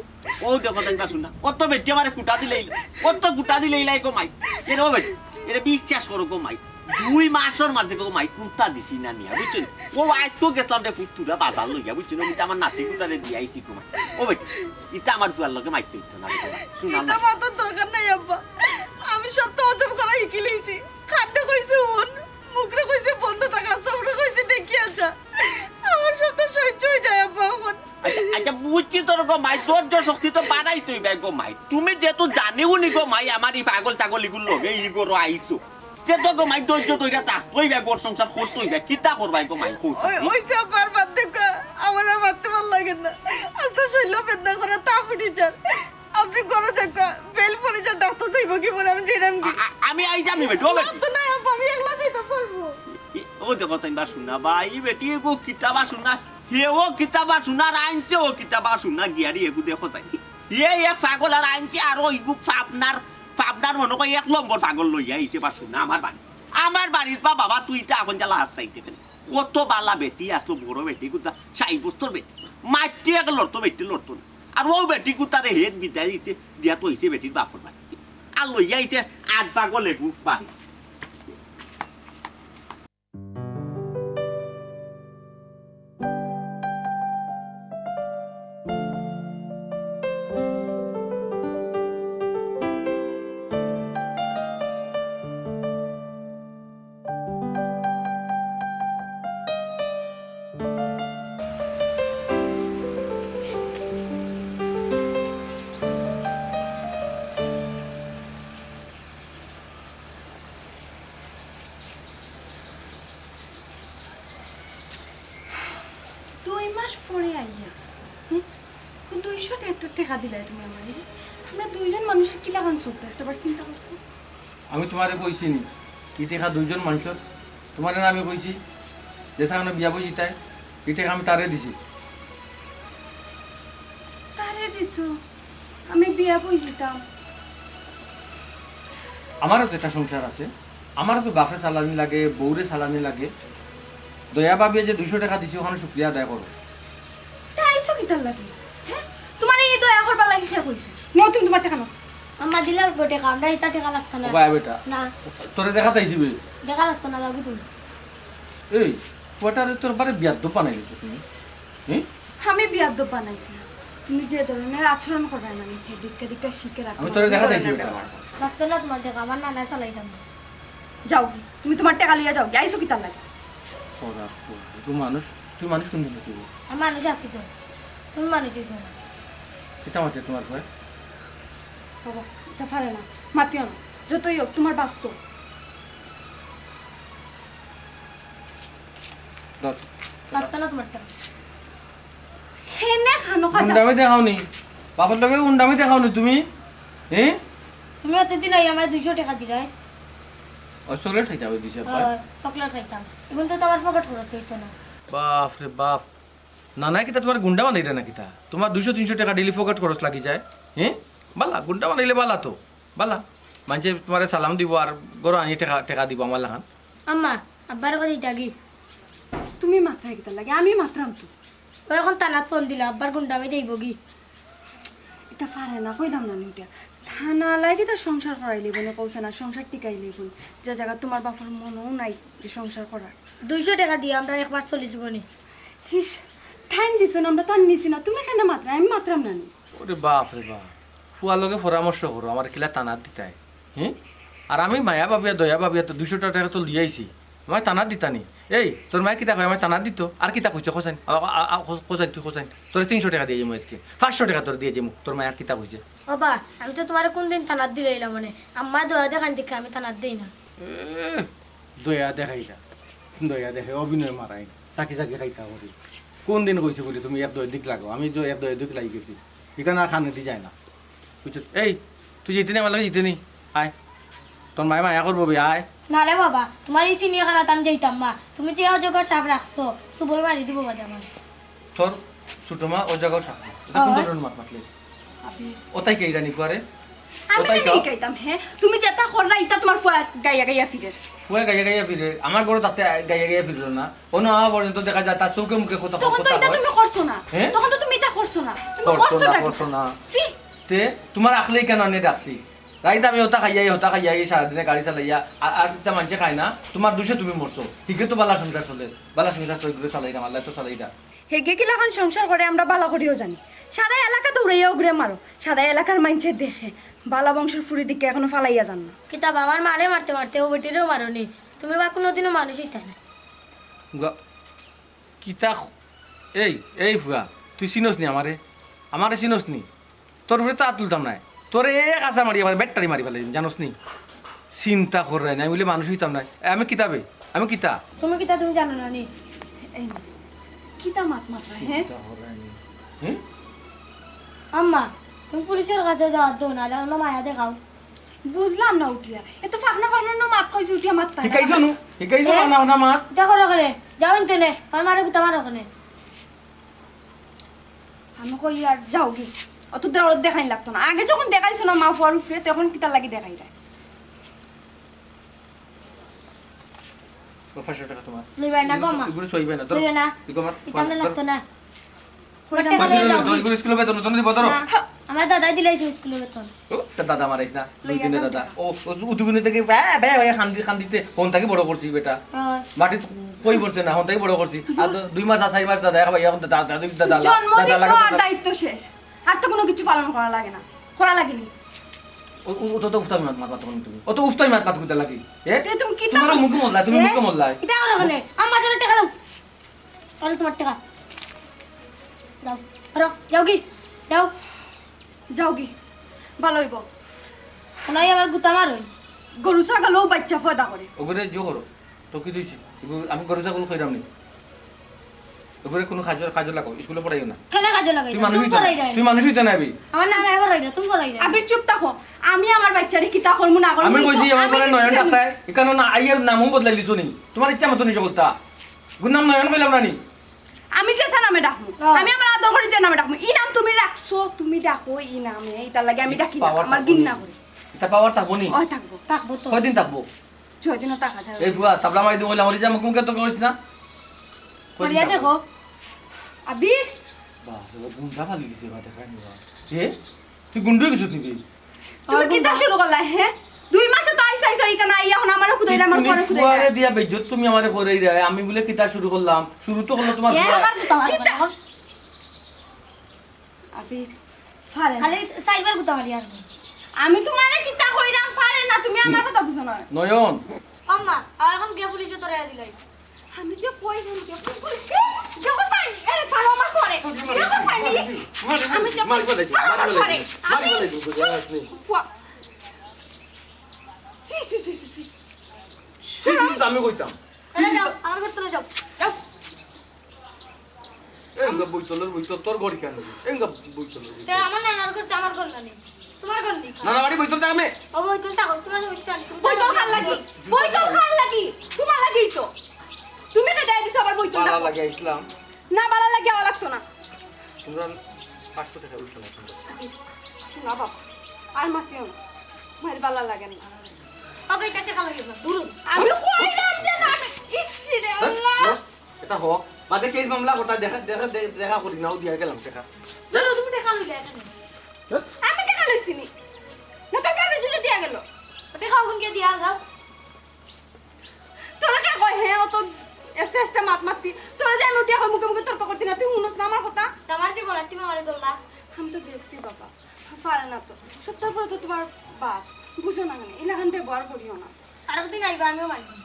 ও দেখো তাই শুনা কত বেটি আমারে কুটা দিলেই কত কুটা দিলেই লাই গো মাই এর ও বেটি এটা বিশ্বাস করো গো মাই 2 মাসের মাঝে গো মাই কুটা দিছি না নিয়া বুঝছো ও আজকে গেছলাম রে কুতুরা বাজার লইয়া বুঝছো আমি তো আমার নাতি কুটারে দিয়ে আইছি গো মাই ও বেটি এটা আমার ফুয়ার লগে মাইতে হইতো না শুনা এটা মাতার দরকার নাই আব্বা আমি সব তো অজব করা শিখি লইছি খান্ডা কইছে উন মুখরে কইছে বন্ধ থাকা সবরে কইছে দেখি আচ্ছা আমার সব তো সহ্য হয়ে যায় আব্বা এখন আচ্ছা বুঝছি তোর গো মাই ধৈর্য শক্তি তো বাড়াই তুই বে গো মাই তুমি যেহেতু জানিও নি গো মাই আমার এই পাগল ছাগল এগুলো লগে ই গরো আইছো তে তো গো মাই ধৈর্য তৈরা থাকতোই বে বড় সংসার করতোই বে কিতা করবাই গো মাই কইছ ওইছে আবার বাদ দেখা আমার আর মারতে ভালো লাগে না আস্তে শৈল বেদনা করে তা ফুটি যান আপনি করো চাকা বেল পরে যা ডাক্তার যাইব কি পরে আমি যেরাম কি আমি আই যামি বে ডো বে তো না আব্বা আমি একলা যাইতে পারবো ও দেখো তাই বা শুনা ভাই বেটি গো কিতাবা শুনা হে ও কিতাবা শুনার আনছে ও কিতাবা শুনা গিয়ারি এগু দেখো যাই এ এক পাগল আর আনছে আর ওই গু পাবনার মনে কই 1 নম্বর পাগল লইয়া আইছে বা শুনা আমার বাড়ির পা বাবা তুই তা এখন জ্বালা আসাইতে কত বালা বেটি আসলো বড় বেটি কুতা 60 বছর বেটি মাটি এক লড়তো বেটি লড়তো না আর ও বেটি কুতারে হেড বিদায় দিছে দিয়া তো হইছে বেটির বাপর বাড়ি আর লইয়া আইছে 8 পাগল এগু বাড়ি পরে আইয়া 200 টাকা দিলাই তুমি আমারে আমরা দুইজন মানুষের কি লাগান চলতো একবার চিন্তা করছো আমি তোমারে কইছি নি কি টাকা দুইজন মানুষের তোমারে না আমি কইছি যে সামনে বিয়া বই জিতায় এই টাকা আমি তারে দিছি তারে দিছো আমি বিয়া বই দিতাম আমারও তো একটা সংসার আছে আমারও তো বাপরে সালামি লাগে বউরে সালামি লাগে দয়া ভাবিয়ে যে 200 টাকা দিছি ওখানে শুক্রিয়া আদায় করো তাইছো কি তার লাগে হ্যাঁ তোমার এই দয়া করবা লাগি কে কইছে নাও তুমি তোমার টাকা নাও আমার দিলার বটে কামড়া ইতা টাকা লাগতো না ও ভাই বেটা না তোরে দেখা তাইছি বে টাকা লাগতো না লাগি তুমি এই কোটারে তোর বারে বিয়াদ্দ বানাইছো তুমি হ্যাঁ আমি বিয়াদ্দ বানাইছি তুমি যে ধরনের আচরণ করবে না দিকটা শিখে রাখো আমি তোরে দেখা তাইছি বেটা লাগতো না তোমার টাকা আমার নানা চালাইতাম যাও তুমি তোমার টাকা লিয়া যাও আইছো কি তার লাগে ওরা তুই মানুষ কোন দিন তুই আমি মানুষ আছি তো তুমি মানুষই তো এটা মাত্র তোমার ঘরে বাবা এটা পারে না মাতিও না যতই হোক তোমার বাস্তব লাগতো না তোমার টাকা হেনে খানো কাজ উন্ডামি দেখাও নি বাপের লগে উন্ডামি দেখাও নি তুমি হ্যাঁ তুমি অতদিন আই আমার 200 টাকা দিলাই চলে ঠাইতে হবে দিছে চকলেট খাইতাম এখন তো তোমার পকেট খরচ হইতো না বাপ রে বাপ না না কিতা তোমার গুন্ডা বানাইলে না কিতা তোমার 200-300 টাকা ডেলি পকেট খরচ লাগি যায় হ্যাঁ বালা গুন্ডা বানাইলে বালা তো বালা মানুষে তোমার সালাম দিব আর গরো আনি টাকা টাকা দিব আমার লাগান আম্মা আব্বার কথা দিতাগি তুমি মাত্রা কিতা লাগে আমি মাত্রাম তো ও এখন তানাত ফোন দিলা আব্বার গুন্ডামি যাইব কি এটা পারে না কইলাম না নিউটা থানা লাগে তা সংসার করাই লিব না কৌছে না সংসার টিকাই লিব যে জায়গা তোমার বাবার মনও নাই যে সংসার করার 200 টাকা দিয়ে আমরা এক মাস চলে যাব নি হিস ঠাইন দিছো না আমরা তো আর নিছি না তুমি কেন মাত্রা আমি মাত্রাম না নি ওরে বাপ রে বাপ ফুয়ার লগে পরামর্শ করো আমার কিলা টানাত দিতাই হ্যাঁ আর আমি মায়া ভাবিয়া দয়া ভাবিয়া তো 200 টাকা তো লিয়ে আইছি আমার টানাত দিতানি এই তোর মায়ে কিতা কয় আমার টানাত দিত আর কিতা কইছে খোসাইন খোসাইন তুই খোসাইন তোর 300 টাকা দিয়ে যাবো আজকে 500 টাকা তোর দিয়ে যাবো তোর মায়ের কিতা কইছে বাবা আমি তো তোমার কোন দিন তানাত দিলে এলাম মানে আম্মা দয়া দেখান দেখে আমি তানাত দেই না দয়া দেখাইতা দয়া দেখে অভিনয় মারাই চাকি চাকি খাইতা করি কোন দিন কইছে বলি তুমি এক দয় দিক লাগো আমি তো এক দয় দিক লাগি গেছি এখানে আর খানে দি যায় না বুঝছো এই তুই জিতে নি আমার লাগে জিতে নি আয় তোর মায়ে মায়া করবো বে আয় না রে বাবা তোমার এই সিনিয়র খানাত আমি যাইতাম মা তুমি তো অজগর সাপ রাখছো সুবল মারি দিব বাদে আমার তোর ছোট মা ও জায়গাও সাক্ষী কোন ধরনের মাত মাতলে ওটাই কে ইরানি করে আমি ওটাই কি কইতাম হ্যাঁ তুমি যেটা করলা এটা তোমার ফুয়া গাইয়া গাইয়া ফিরে ফুয়ে গাইয়া গাইয়া ফিরে আমার ঘরে তাতে গাইয়া গাইয়া ফিরলো না অন্য আওয়া পর্যন্ত দেখা যায় তার চৌকে মুখে কথা তখন তো কথা এটা হয় তুমি করছো না হ্যাঁ? তখন তো তুমি এটা করছো না তুমি করছো না, করছোটা করছো না। সি তে তোমার আখলেই কেন আনি রাখছি রাইতে আমি ওটা খাইয়াই সারাদিনে গাড়ি চালাইয়া আর একটা মানুষে খায় না তোমার দুষে তুমি মরছো ঠিকই তো বালা সংসার চলে বালা সংসার তৈরি করে চালাই না মাল্লাই তো চালাই না হেগে কি লাগান সংসার করে আমরা বালা করিও জানি সারা এলাকা দৌড়াইয়া উগড়ে মারো সারা এলাকার মানুষের দেখে বালা বংশের ফুরি দিকে এখনো ফালাইয়া যান না কিতাব আমার মারে মারতে মারতে ও বেটিরেও মারনি তুমি বা কোনোদিনও মানুষই তাই না কিতা এই ফুয়া তুই চিনস নি আমারে চিনস নি তোর ফুরে তো আত তুলতাম নাই তোর এক আশা মারি আমার ব্যাটারি মারি ফেলে জানোস নি চিন্তা করে নাই বলে মানুষ হইতাম নাই আমি কিতাবে আমি কিতা তুমি কিতা তুমি জানো না নি এই না কিতা মাত মাত্রা হ্যাঁ হ্যাঁ আম্মা তুমি পুলিশের কাছে যাওয়ার দো না অন্য মায়া দেখাও বুঝলাম না উঠিয়া এত ফাকনা ফাকনা না মাত কইছি উঠিয়া মাত তাই শিকাইছো না মাত দেখো ওখানে যাও ইন্টারনেট আমার মারে গুতা মারো ওখানে আমি কই আর যাও কি অত দরদ দেখাই লাগতো না আগে যখন দেখাইছো না মা ফুয়ার উফরে তখন কিতা লাগি দেখাই যায় 500 টাকা তোমার লইবে না গো মা এগুলো সইবে না লইবে না তোমার এটা আমরা লাগতো না কয়টা টাকা দিয়ে যাও। এগুলো স্কুলে বেতন তুমি দিব ধরো না, আমার দাদাই দিলাইছে স্কুলে বেতন ও তা দাদা মারাইছ না দুই তিনটে দাদা ও উদুগুনি থেকে বে খান্দিতে ফোন থেকে বড় করছি বেটা মাটি কই পড়ছে না ফোন থেকে বড় করছি আর 2 মাস 4 মাস দাদা ভাই এখন দাদা দাদা জন্ম দাদা দিছো আর লাগা দায়িত্ব শেষ আর তো কোনো কিছু পালন করা লাগে না করা লাগেনি ও তো উফতামি মাত মাত তুমি ও তো উফতামি মাত কুতে লাগি এ তে তুমি কি তোমার মুখ মোল্লা তুমি মুখ মোল্লা এটা করো ওখানে আমার দাদা টাকা দাও তাহলে তোমার টাকা দাও আরো যাও কি যাও যাও কি ভালো হইব নাই আবার গুতা মারই গরু ছাগলও বাচ্চা ফয়দা করে ওগুলো জো করো তো কি দিছি আমি গরু ছাগল খাইরাম নি ওগুলো কোনো কাজল লাগো স্কুলে পড়াইও না কেন কাজে লাগাই তুই মানুষ তুমি হইতে করাই দেয় তুই মানুষ হইতে নাবি আমার নাম এবার রাইরা তুমি করাই দেয় আবির চুপ থাকো আমি আমার বাচ্চারে কিতা করমু না করমু আমি কইছি আমার ঘরে নয়ন ডাক্তার এখানে না আইয়ের নামও বদলাই দিছো নি তোমার ইচ্ছা মতো নিছো করতা গুণ নাম নয়ন কইলাম না নি আমি যে নামে ডাকমু আমি আমার আদর করে যে নামে ডাকমু ই নাম তুমি রাখছো তুমি ডাকো ই নামে ইতার লাগে আমি ডাকি না আমার গিন্না করে এটা পাওয়ার থাকবো নি ওই থাকবো থাকবো তো কয়দিন থাকবো 6 দিনও টাকা যায় এই ফুয়া তাবলা মারি দিও মরি যা মুখে তো করিস না করিয়া দেখো আবির বাহ গুন্ডা ফালি দিছে বা দেখাই নি এ তুই গুন্ডু কিছু নিবি তুমি কিতা শুরু করলা হ্যাঁ 2 মাসে তো আইছ আইছ ইকানা আইয়া এখন আমারও কুদাইরা আমার পরে ফুয়ারে কুদাইরা দিয়া বেজ্জত তুমি আমারে করেই রে আমি বলে কিতা শুরু করলাম শুরু তো হলো তোমার এ ফুয়া আবার গুতা মারবে কিতা? এখন আবির ফারে খালি চাইবার গুতা মারি আসবে আমি তোমারে কিতা কইরাম ফারে না তুমি আমার কথা বুঝো না নয়ন আম্মা আর এখন কে পুলিশে তোরে দিলাই আমি যে কইরাম যে দেখো সাই এ ছাড়ো আমার পরে দেখো সাই আমি যে মারি বলে আমি ফুয়া সি আমি কইতাম তাহলে যাও আমার ভেতরে যাও যাও এঙ্গা বইতলের বইতল তোর ঘর কেন এঙ্গা বইতলের তে আমার নানার ঘর আমার ঘর না নেই তোমার ঘর নেই নানা বাড়ি বইতল আমি ও ওই তো থাকো তোমার সমস্যা নেই তুমি বইতল খান লাগি বইতল খান লাগি তোমার লাগি তো তুমি এটা দেয় দিছো আবার বইতল পালা লাগে ইসলাম না বালা লাগে আওয়া লাগতো না তোমরা 500 টাকা উল্টো না শোনা বাবা আর মাতিও না মায়ের বালা লাগে না ওকে কাছে খালো গেল দূর আমি কইলাম যে না আমি ইস রে আল্লাহ এটা হোক বাদে কেস মামলা করতা দেখা করি নাও দিয়া গেলাম টাকা দূর তুমি টাকা লইলে এখানে আমি টাকা লইছি নি না তোর কাছে জুড়ে দিয়া গেল টাকা কোন কে দিয়া যাও তোরা কে কয় হ্যাঁ অত এস্টা মাত মাতি তোরা যে আমি উঠিয়া কই মুখে মুখে তর্ক করতি না তুই শুনছ না আমার কথা তোমার যে বলা তুমি আমারে দোলা আমি তো দেখছি বাবা পারে না তো সপ্তাহ পরে তো তোমার বাপ বুঝো না কেন এলাকান ব্যবহার করিও না আর একদিন আইবা আমিও মানছি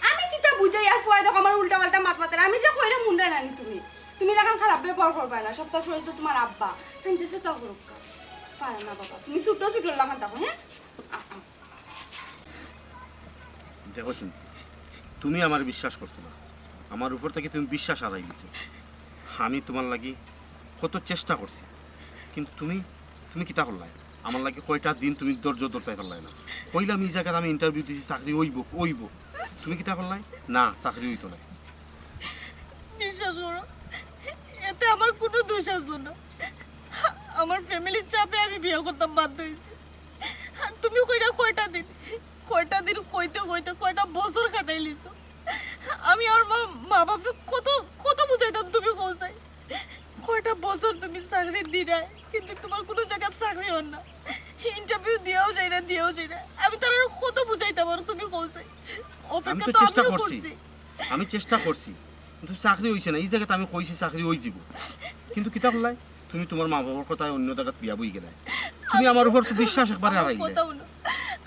আমি কিতা বুঝাই আর ফুয়াই দেখো আমার উল্টা পাল্টা মাত মাতের আমি যে কইরে মুন্ডা নানি তুমি এলাকান খারাপ ব্যবহার করবে না সপ্তাহ পরে তো তোমার আব্বা তাই যে তো করুক পারে না বাবা তুমি ছোট ছোট লাগান দেখো হ্যাঁ দেখো তুমি আমার বিশ্বাস করছো না আমার উপর থেকে তুমি বিশ্বাস হারাই দিছো আমি তোমার লাগি কত চেষ্টা করছি কিন্তু তুমি তুমি কিতা করলাই আমার লাগে কয়টা দিন তুমি ধৈর্য ধরতে পারলাই না কইলাম এই জায়গায় আমি ইন্টারভিউ দিছি চাকরি ওইব তুমি কিতা করলাই না চাকরি হইতো না বিশ্বাস করো এতে আমার কোনো দোষ আসলো না আমার ফ্যামিলির চাপে আমি বিয়ে করতাম বাধ্য হয়েছি আর তুমি কয়টা দিন কইতে কয়টা বছর কাটাই লিছো আমি আর মা বাপকে কত বুঝাইতাম তুমি কৌসাই কয়টা বছর তুমি চাকরি দিলাই কিন্তু তোমার কোনো জায়গায় চাকরি হন না ইন্টারভিউ দিয়েও যাই না আমি তার কত বুঝাইতাম আর তুমি কৌসাই আমি অপেক্ষা তো তো চেষ্টা আমিও করছি করছি আমি চেষ্টা করছি কিন্তু চাকরি হইছে না এই জায়গাতে আমি কইছি চাকরি হই দিব কিন্তু কিতা করলাই তুমি তোমার মা বাবার কথায় অন্য জায়গায় বিয়া বই গেলাই তুমি আমার উপর তো বিশ্বাস একবারে হারাই গেলে কথা হলো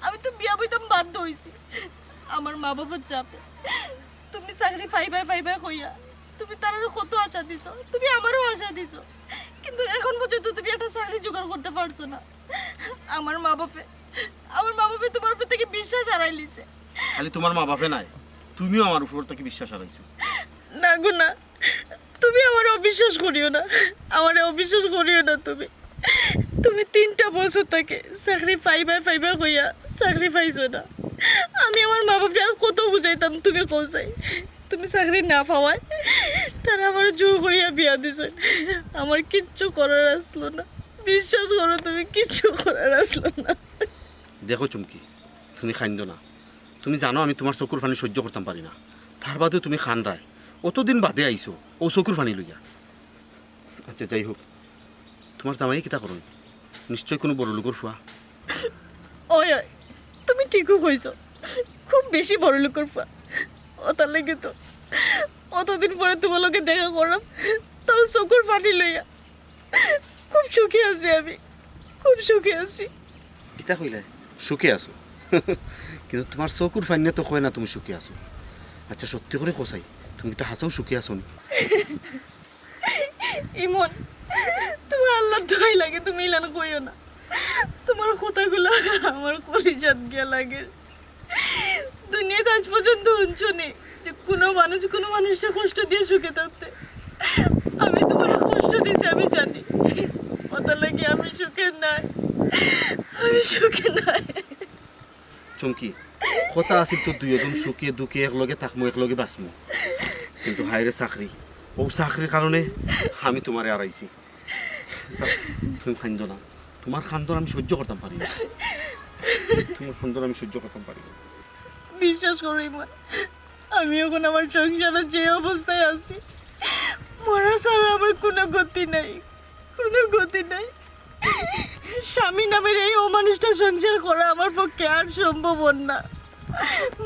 আমি তো বিয়া বইতাম বাধ্য হইছি আমার মা বাবার চাপে তুমি চাকরি পাইবাই কইয়া তুমি তার কত আশা দিছো তুমি আমারও আশা দিছো কিন্তু এখন পর্যন্ত তুমি একটা চাকরি জোগাড় করতে পারছো না আমার মা বাপে তোমার উপর থেকে বিশ্বাস হারাই লিছে খালি তোমার মা বাপে নাই তুমিও আমার উপর থেকে বিশ্বাস হারাইছো না গো না তুমি আমার অবিশ্বাস করিও না তুমি 3টা বছর থেকে চাকরি পাইবাই কইয়া চাকরি পাইছো না আমি আমার মা বাপকে আর কত বুঝাইতাম তুমি কৌসাই তুমি চাকরি না পাওয়ায় তারা আমার জোর করিয়া বিয়া দিছ আমার কিচ্ছু করার আসলো না বিশ্বাস করো তুমি কিচ্ছু করার আসলো না দেখো চুমকি তুমি খাইন্দ না তুমি জানো আমি তোমার চকুর পানি সহ্য করতাম পারি না তার বাদেও তুমি খান্ডায় অতদিন বাদে আইছো ও চকুর পানি লইয়া আচ্ছা যাই হোক তোমার জামাই কিতা করুন নিশ্চয় কোনো বড় লোকের ফুয়া ওই তুমি ঠিকও কইছো খুব বেশি বড় লোকের পা ওটার লেগে তো অতদিন পরে তোমালোকে দেখা করলাম তাও চকুর পানি লইয়া খুব সুখী আছি আমি খুব সুখী আছি কিতা কইলে সুখে আছো কিন্তু তোমার চকুর পানি তো কয় না তুমি সুখে আছো আচ্ছা সত্যি করে কোসাই তুমি কিতা হাসাও সুখে আছো নি ইমন তোমার আল্লাহ দোয়াই লাগে তুমি ইলান কইও না তোমার কথাগুলো আমার কলিজাত গিয়া লাগে দুনিয়াতে আজ পর্যন্ত শুনি যে কোনো মানুষকে কষ্ট দিয়ে সুখে থাকতে আমি তোমার কষ্ট দিছি আমি জানি ওটা লাগে আমি সুখে নাই চমকি কথা আছিল তো দুইজন সুখে দুঃখে একলগে থাকমু একলগে বাঁচমু কিন্তু হায়রে চাকরি ও চাকরির কারণে আমি তোমারে আড়াইছি তুমি খান্দ না তোমার খান্দন আমি সহ্য করতাম পারি না তোমার খান্দন আমি সহ্য করতাম পারি না বিশ্বাস করো ইমান আমি এখন আমার সংসারে যে অবস্থায় আছি মরা ছাড়া আমার কোনো গতি নাই স্বামী নামের এই অমানুষটা সংসার করা আমার পক্ষে আর সম্ভব না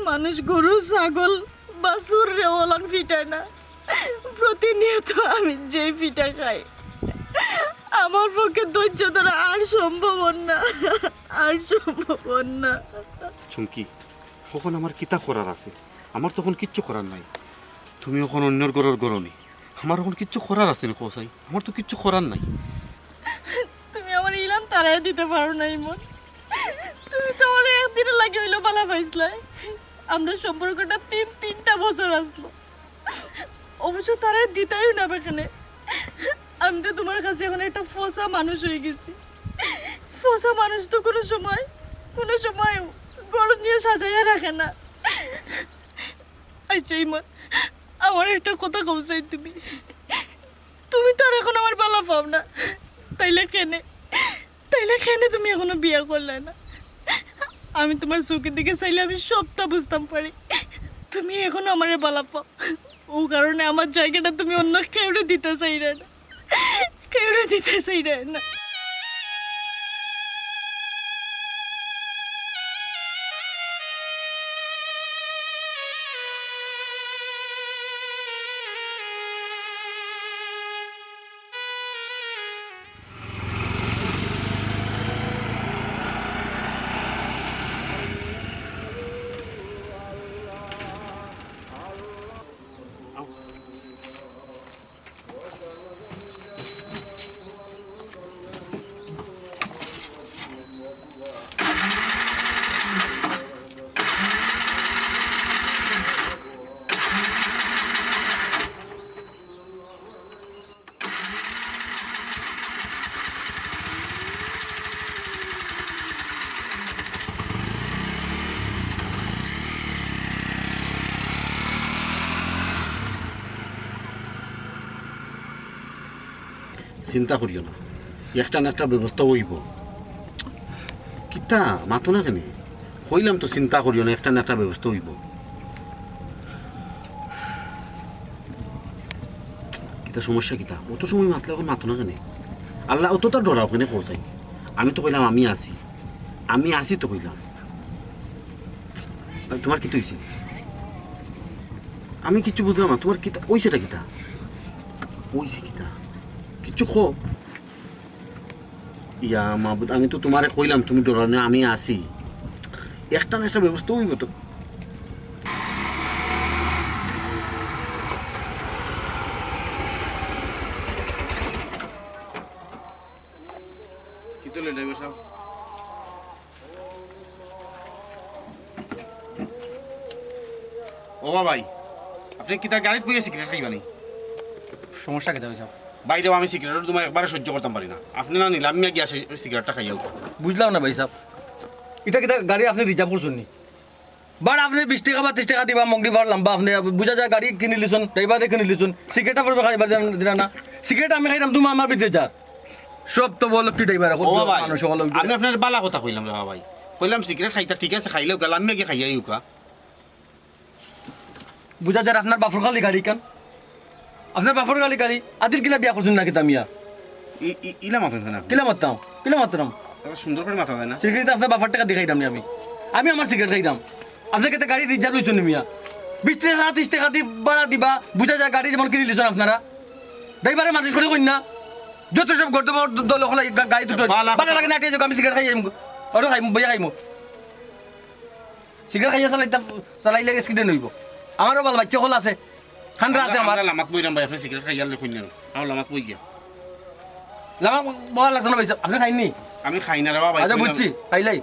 মানুষ গরু ছাগল বাছুর রে ওলান ফিটায় না প্রতিনিয়ত আমি যে পিঠা খাই আমার পক্ষে ধৈর্য ধরা আর সম্ভব না চমকি কখন আমার কিতা করার আছে আমার তখন কিচ্ছু করার নাই তুমি এখন অন্যর গরর গরনি আমার এখন কিচ্ছু করার আছে না কোসাই আমার তো কিচ্ছু করার নাই তুমি আমার ইলাম তারাই দিতে পারো না ইমন তুমি তো আমার একদিনে লাগে হইলো বালা পাইছলাই আমরা সম্পর্কটা 3টা বছর আসলো অবশ্য তারা দিতাইও না এখানে। আমি তো তোমার কাছে এখন একটা ফসা মানুষ হয়ে গেছি। ফসা মানুষ তো কোনো সময় গরম নিয়ে সাজাইয়া রাখে না। আচ্ছা ইমন, আমার একটা কথা কমছাই, তুমি তো আর এখন আমার বালা পাও না, তাইলে কেনে তুমি এখনো বিয়ে করলে না? আমি তোমার চোখের দিকে চাইলে আমি সবটা বুঝতাম পারি তুমি এখনো আমার বালা পাও। ও কারণে আমার জায়গাটা তুমি অন্য কেউরে দিতে চাই না। চিন্তা করিও না, একটা না একটা ব্যবস্থা হইব। কিতা মাতো না কেন? হইলাম তো, চিন্তা করিও না, একটা না একটা ব্যবস্থা হইব। কিতা সমস্যা কিতা? অত সময় মাতলে এখন মাতো না কেন? আল্লাহ অত তার ডরাও কেন পৌঁছাই? আমি তো কইলাম আমি আসি তো কইলাম। তোমার কি হয়েছে? আমি কিচ্ছু বুঝলাম না। তোমার কিতা ওইছেটা কিতা? ওইছে কিতা? কিচ্ছু খো। ইয়া মাহবুদ, আমি তো তোমারে কইলাম তুমি ডরাও না, আমি আসি। একটা না একটা ব্যবস্থা হইব তো। কি চলে ড্রাইভার সাহেব? ও ভাই, আপনি কিতা গাড়িতে বইয়ে সিগারেট খাইবানি? সমস্যা কেটে হয়েছে? বাইরেও আমি সিগারেট তোমার একবারে সহ্য করতাম পারি না। আপনি না নিলাম আমি গিয়ে আসে সিগারেটটা খাইয়াও। বুঝলাম না ভাই সাহেব, এটা কিতা গাড়ি আপনি রিজার্ভ করছেন নি? বাট আপনি 20 টাকা বা 30 টাকা দিবা মগদি ভার লাম্বা, আপনি বুঝা যায় গাড়ি কিনে লিছুন, ড্রাইভারে কিনে লিছুন, সিগারেটটা পড়বে খাইবার দিনা না। সিগারেট আমি খাইলাম, তুমি আমার বিদ্যে যা সব তো বলো কি ড্রাইভার মানুষ হলো। আমি আপনার বালা কথা কইলাম রে ভাই, কইলাম সিগারেট খাইতা ঠিক আছে, খাইলেও গেলাম আমি গিয়ে খাইয়াই উকা। বুঝা যায় আপনার বাফর খালি গাড়ি কান, আপনার বাফর খালি গাড়ি আদিল কিলা বিয়া করছেন নাকি তামিয়া? ইলা মাথা না, কিলা মারতাম সুন্দর করে মাথা দেয় না। সিগারেট আপনার বাফার টাকা দেখাইতাম আমি আমার সিগারেট খাইতাম। আপনার কাছে গাড়ি রিজার্ভ লইছেন মিয়া, 20 টাকা 30 টাকা দিয়ে ভাড়া দিবা, বুঝা যায় গাড়ি যেমন কিনে লিছেন আপনারা। ড্রাইভারে মানুষ করে কই না, যত সব গর্দ দল গাড়ি দুটো ভালো লাগে না, আমি সিগারেট খাই আরো খাইমু বইয়া খাইমু। সিগারেট খাইয়া চালাইলে এক্সিডেন্ট হইব। আমারও বাল বাচ্চা হল আছে, ঠান্ডা আছে আমার। লামাত বইরাম ভাই, আপনি সিগারেট খাইয়া কই না, আমার লামাত বই গিয়া লামা বলা লাগতো না ভাই, আপনি খাইনি? আমি খাই না রে বাবা। আচ্ছা বুঝছি, খাইলাই।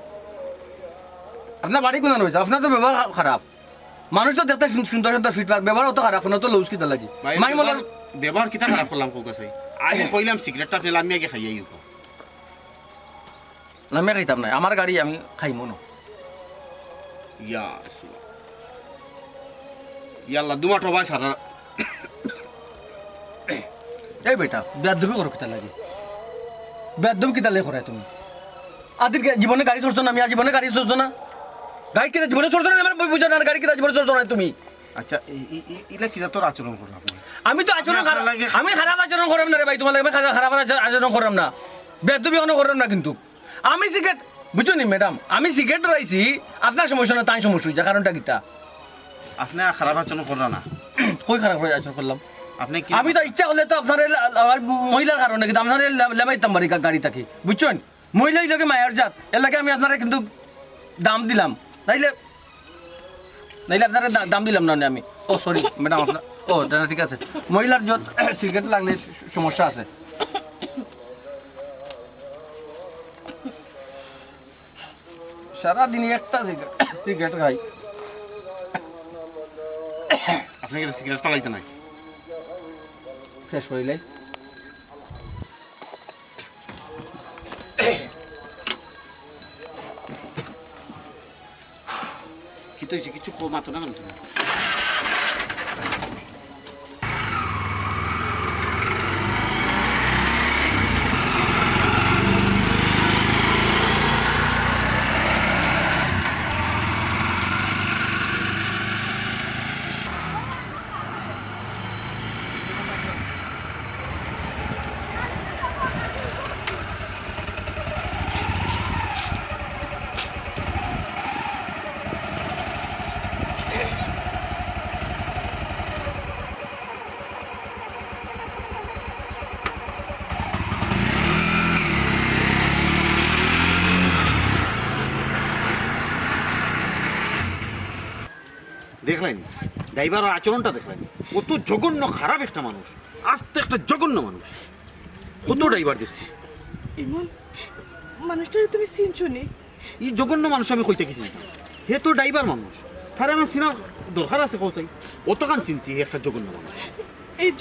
আপনার বাড়ি কোন হয়েছে? আপনার তো ব্যবহার খারাপ, মানুষ তো দেখতে সুন্দর সুন্দর ফিটফাট, ব্যবহার তো খারাপ, আপনার তো লউস কিতা লাগে। মাই বলার ব্যবহার কিতা খারাপ করলাম কোক আছে? আমি কইলাম সিগারেটটা আপনি লামিয়া গিয়ে খাইয়াই উকা। লামিয়া খাইতাম না, আমার গাড়ি আমি খাইমো না। ইয়া ইয়াল্লা দুমাটো ভাই সারা। এই বেটা বেয়াদবি করো কিতা লাগে, বেয়াদবি কিতা লাগে করে তুমি? আদির জীবনে গাড়ি চড়ছো না? আমি জীবনে গাড়ি চড়ছো না, গাড়ি কিনা জীবনে চড়ছো না? আমার বুঝো না গাড়ি কিনা জীবনে চড়ছো না তুমি? আচ্ছা ইলা কিতা তোর আচরণ করো আপনি? আমি তো আচরণ আমি খারাপ আচরণ করাম না রে ভাই, তোমার লাগে খারাপ আচরণ করাম না, বেয়াদবি এখনো করাম না। কিন্তু আমি সিগারেট বুঝছো নি ম্যাডাম, আমি সিগারেট রয়েছি, আপনার সমস্যা না তাই সমস্যা হয়েছে, কারণটা কিতা? আপনি খারাপ আচরণ করো না। কই খারাপ আচরণ করলাম? আপনি আমি তো ইচ্ছা করলে তো আপনার মহিলার কারণে কিন্তু আপনার লেবাইতাম বাড়ি গাড়ি থাকি, বুঝছেন? মহিলা লোকে মায়ের জাত, এর লাগে আমি আপনারা কিন্তু দাম দিলাম, নাইলে আপনারা দাম দিলাম না আমি। ও সরি ম্যাডাম, আপনার ও দাদা ঠিক আছে, মহিলার যত সিগারেট লাগলে সমস্যা আছে। সারাদিনই একটা সিগারেট খাই। আপনাকে সিগারেট ফালাইতে নাই? ফ্রেশ হইলাই কি তো কিছু মাতো না কেন তুমি দেখলেন ড্রাইভারের আচরণটা দেখলেন কত জঘন্য খারাপ একটা মানুষ আস্তে একটা জঘন্য মানুষ কত ড্রাইভার দেখছি ইমন মানুষটারে তুমি চিনছো নি? এই জঘন্য মানুষ আমি কইতে গেছি হে তো ড্রাইভার মানুষ তাহলে আমার চিনার দরকার আছে কৌচাই অতখান চিনছি হে একটা জঘন্য মানুষ এই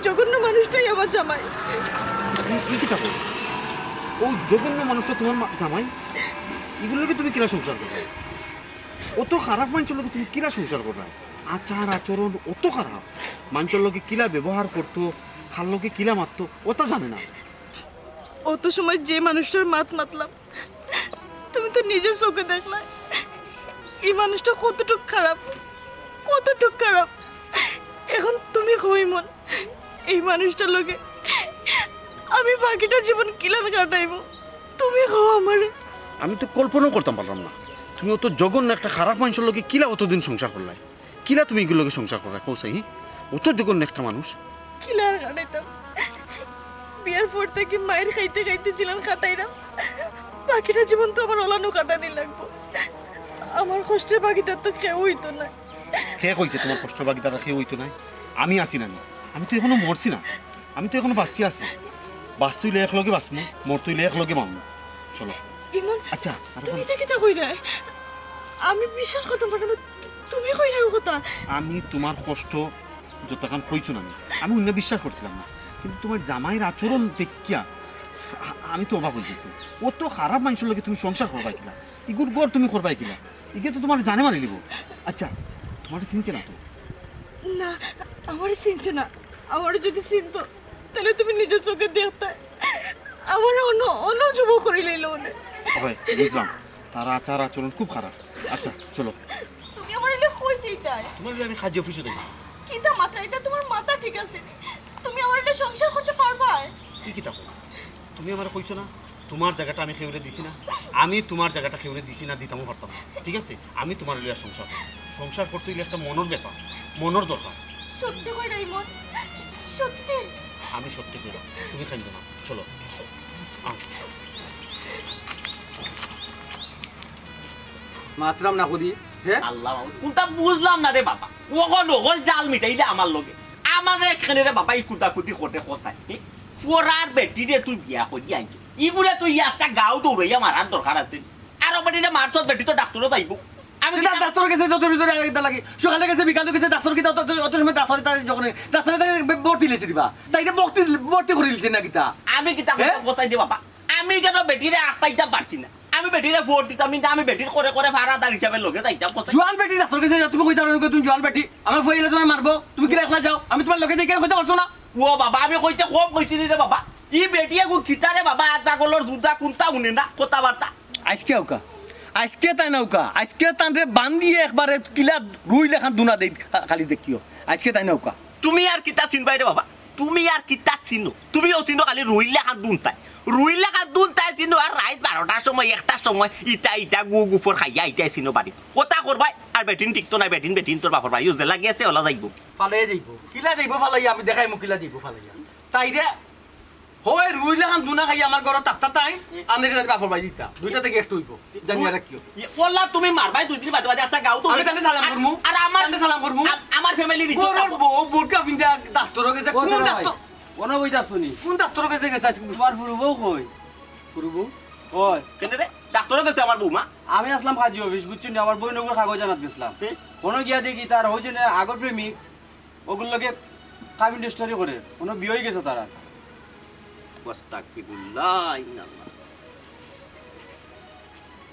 জঘন্য মানুষটাই আমার জামাই। কি কি থাকো ও জঘন্য মানুষটা তোমার জামাই এগুলোকে তুমি কিরা সংসার করবে অত খারাপ মানুষের লোকে তুমি কিরা সংসার করবে আচার আচরণ অত খারাপ মানুষের লোকে কিলা ব্যবহার করতো খার লোকে কিলা মারতো ওটা জানে না অত সময় যে মানুষটার মাতলাম তুমি তো নিজের চোখে দেখলা এই মানুষটা কতটুক খারাপ। এখন তুমি কই মন এই মানুষটার লগে আমি বাকিটা জীবন কিলান কাটাইবো, তুমি কও আমারে। আমি তো কল্পনাও করতাম পারলাম না তুমি অত জঘন্য একটা খারাপ মানুষের লোকে কিলা অতদিন সংসার করলাই কিলা তুমি এগুলোকে সংসার করলাই কৌসাই অত জঘন্য একটা মানুষ কিলার কাটাইতাম বিয়ার পর থেকে মায়ের খাইতে ছিলাম কাটাইলাম, বাকিটা জীবন তো আমার ওলানো কাটানি লাগবো। আমার কষ্টের বাকিটা তো কেউ হইতো না। কে কইছে তোমার কষ্ট বাগিদারা কেউ হইতো নাই? আমি আছি না আমি তো এখনো মরছি না, আমি তো এখনো বাঁচছি আছি। বাঁচতুইলে একলগে বাঁচমু, মরতুইলে একলগে মারমু। চলো ইমন আচ্ছা তুমি এটা কিতা কই না? আমি বিশ্বাস করতাম পারলাম না তুমি কই না ও কথা। আমি তোমার কষ্ট যতক্ষণ কইছো না আমি অন্য বিশ্বাস করছিলাম না, কিন্তু তোমার জামাইয়ের আচরণ দেখিয়া আমি তো অবাক হইতেছি। ও তো খারাপ মানুষের লগে তুমি সংসার করবাই কিনা, ইগুর গড় তুমি করবাই কিনা, ইগে তো তোমার জানে মারি লিব। আচ্ছা তোমার চিনছে না তো? না আমার চিনছে না, আমার যদি চিনতো তাহলে তুমি নিজের চোখে দেখতে আমার অন্য যুব করে লইলো মনে। হয় বুঝলাম তার আচার আচরণ খুব খারাপ। আচ্ছা চলো তুমি আমার এলে কই যাইতাই? তোমার আমি কাজে অফিসে দেখি কিতা মাথা এটা তোমার মাথা ঠিক আছে, তুমি আমার এলে সংসার করতে পারবা? কি কি থাকো তুমি আমার কইছো না তোমার জায়গাটা আমি খেউরে দিছি না, আমি তোমার জায়গাটা খেউরে দিছি না, দিতামও পারতাম না। ঠিক আছে আমি তোমার লিয়া সংসার করতে গেলে একটা মনের ব্যাপার, মনের দরকার। সত্যি কই নাই মন, সত্যি আমি সত্যি কইলাম, তুমি খাইবে না। চলো মাতরাম না করি হ্যাঁ আল্লাহ কোনটা বুঝলাম না রে বাবা, ওগল ওগল জাল মিটাইলে আমার লগে আমার এখানে রে বাবা কুটি করতে কোথায় পড়ার বেটি রে তুই বিয়া করি আনছো ইগুলে তুই একটা গাও দৌড়াইয়া মারার দরকার আছে। আর বেটি রে মারছত বেটি তো ডাক্তারও যাইব। আমি ডাক্তার গেছে যত ভিতরে আগে লাগে সকালে গেছে বিকালে গেছে ডাক্তার কি অত সময় ডাক্তার যখন ডাক্তার ভর্তি লেছে দিবা তাই ভর্তি করে দিচ্ছে না কিতা আমি কিতা কোথায় দে বাবা, আমি কেন বেটিরে আটটাইতে পারছি না, আমি বেটিরে ভোট দিতাম না, আমি বেটির করে করে ভাড়াদার হিসাবে লগে যাইতাম কোথায়। জোয়ান বেটি ডাক্তার গেছে তুমি কইতা তুমি জোয়ান বেটি আমার ফইলে তোমায় মারবো, তুমি কি একলা যাও, আমি তোমার লগে যাই কেন কইতে পারছো না? ও বাবা আমি কইতে খুব কইছিলি রে বাবা, ই বেটিয়ে গু খিতারে বাবা আট পাগলের জুতা কোনটা শুনে না কথাবার্তা। আজকে তাই নৌকা আজকে তানরে বান্ধিয়ে একবারে কিলা রুই লেখান দুনা দেই খালি দেখিও আজকে তাই নৌকা। তুমি আর কিতা চিনবাই রে বাবা, তুমি আর কিতা চিনো, তুমিও চিনো খালি রুইলা খান দুন তাই চিনো। আর রাত 12টার সময় 1টার সময় ইটা গুফর খাইয়া ইটাই চিনো বাড়ি ওটা করবাই। আর বেটিন ঠিক তো নাই, বেটিন তোর বাপর বাড়ি যে লাগিয়েছে ওলা যাইব ফালাই যাইব কিলা যাইব ফালাইয়া আমি দেখাই মোক কিলা যাইব ফালাইয়া তাই রে হয় রুই লেখান দুনা খাই আমার ঘর তাস্তা তাই আন্দাজ বাপর বাড়ি দিতা দুইটা থেকে একটু হইব জানিয়া রাখিও। ওলা তুমি মারবাই 2 দিন বাদে আস্তা গাও তো আমি তাকে সালাম করমু আর সালাম করমু আমার ফ্যামিলি বোরকা পিন্দা ডাক্তার গেছে কোন ডাক্তার কোন বইতা শুনি কোন ডাক্তার গেছে তোমার ফুরবো কই করবো কই কেন রে ডাক্তার গেছে আমার বৌমা। আমি আসলাম কাজী অফিস বুঝছি না, আমার বই নগর কাগজ জানাত গেছিলাম কোনো গিয়া দেখি তার হয়েছে না আগর প্রেমিক ওগুলোকে কাম ইন্ডাস্ট্রি করে কোনো বিয়ে হয়ে গেছে তারা আস্তাগফিরুল্লাহ ইন্নাল্লাহ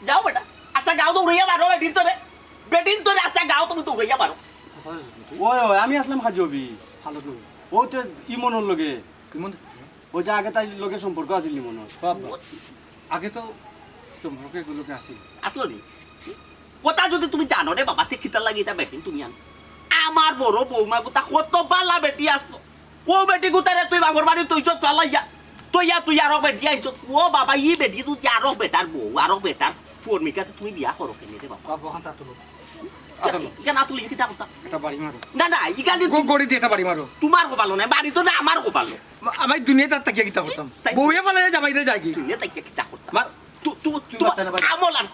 যাও বেটা আচ্ছা গাও তো উড়িয়া মারো বেটিন তোরে আচ্ছা গাও তুমি তো উড়িয়া মারো ওই ওই আমি আসলাম খাজি হবি ভালো তো ও তো ইমনের লগে ইমন ওই যে আগে তাই লগে সম্পর্ক আছিল ইমনের বাবা আগে তো সম্পর্ক এগুলোকে আসি আসলো নি কথা যদি তুমি জানো রে বাবা তে খিতার লাগি এটা বেটিন তুমি আন আমার বড় বৌমা গোটা কত বালা বেটি আসলো ও বেটি গোটারে তুই বাগর বাড়ি তুই চত চালাইয়া তুই আরো বেটি আইছ ও বাবা ই বেটি তুই আরো বেটার বউ আরো বেটার ফর্মিকা তুমি বিয়া করো কেন রে বাবা বাবা হাত তুলো ইকা না তুলি কিতা কথা এটা বাড়ি মারো না ইকা দি গড়ি দিয়ে এটা বাড়ি মারো তোমার গোপালো না বাড়ি তো না আমার গোপালো আমি দুনিয়া তার তাকিয়া কিতা করতাম বউয়ে বলে জামাই রে যাই কি তুই তাই কিতা করতা মার তুই মারতে না পারি। আমল আর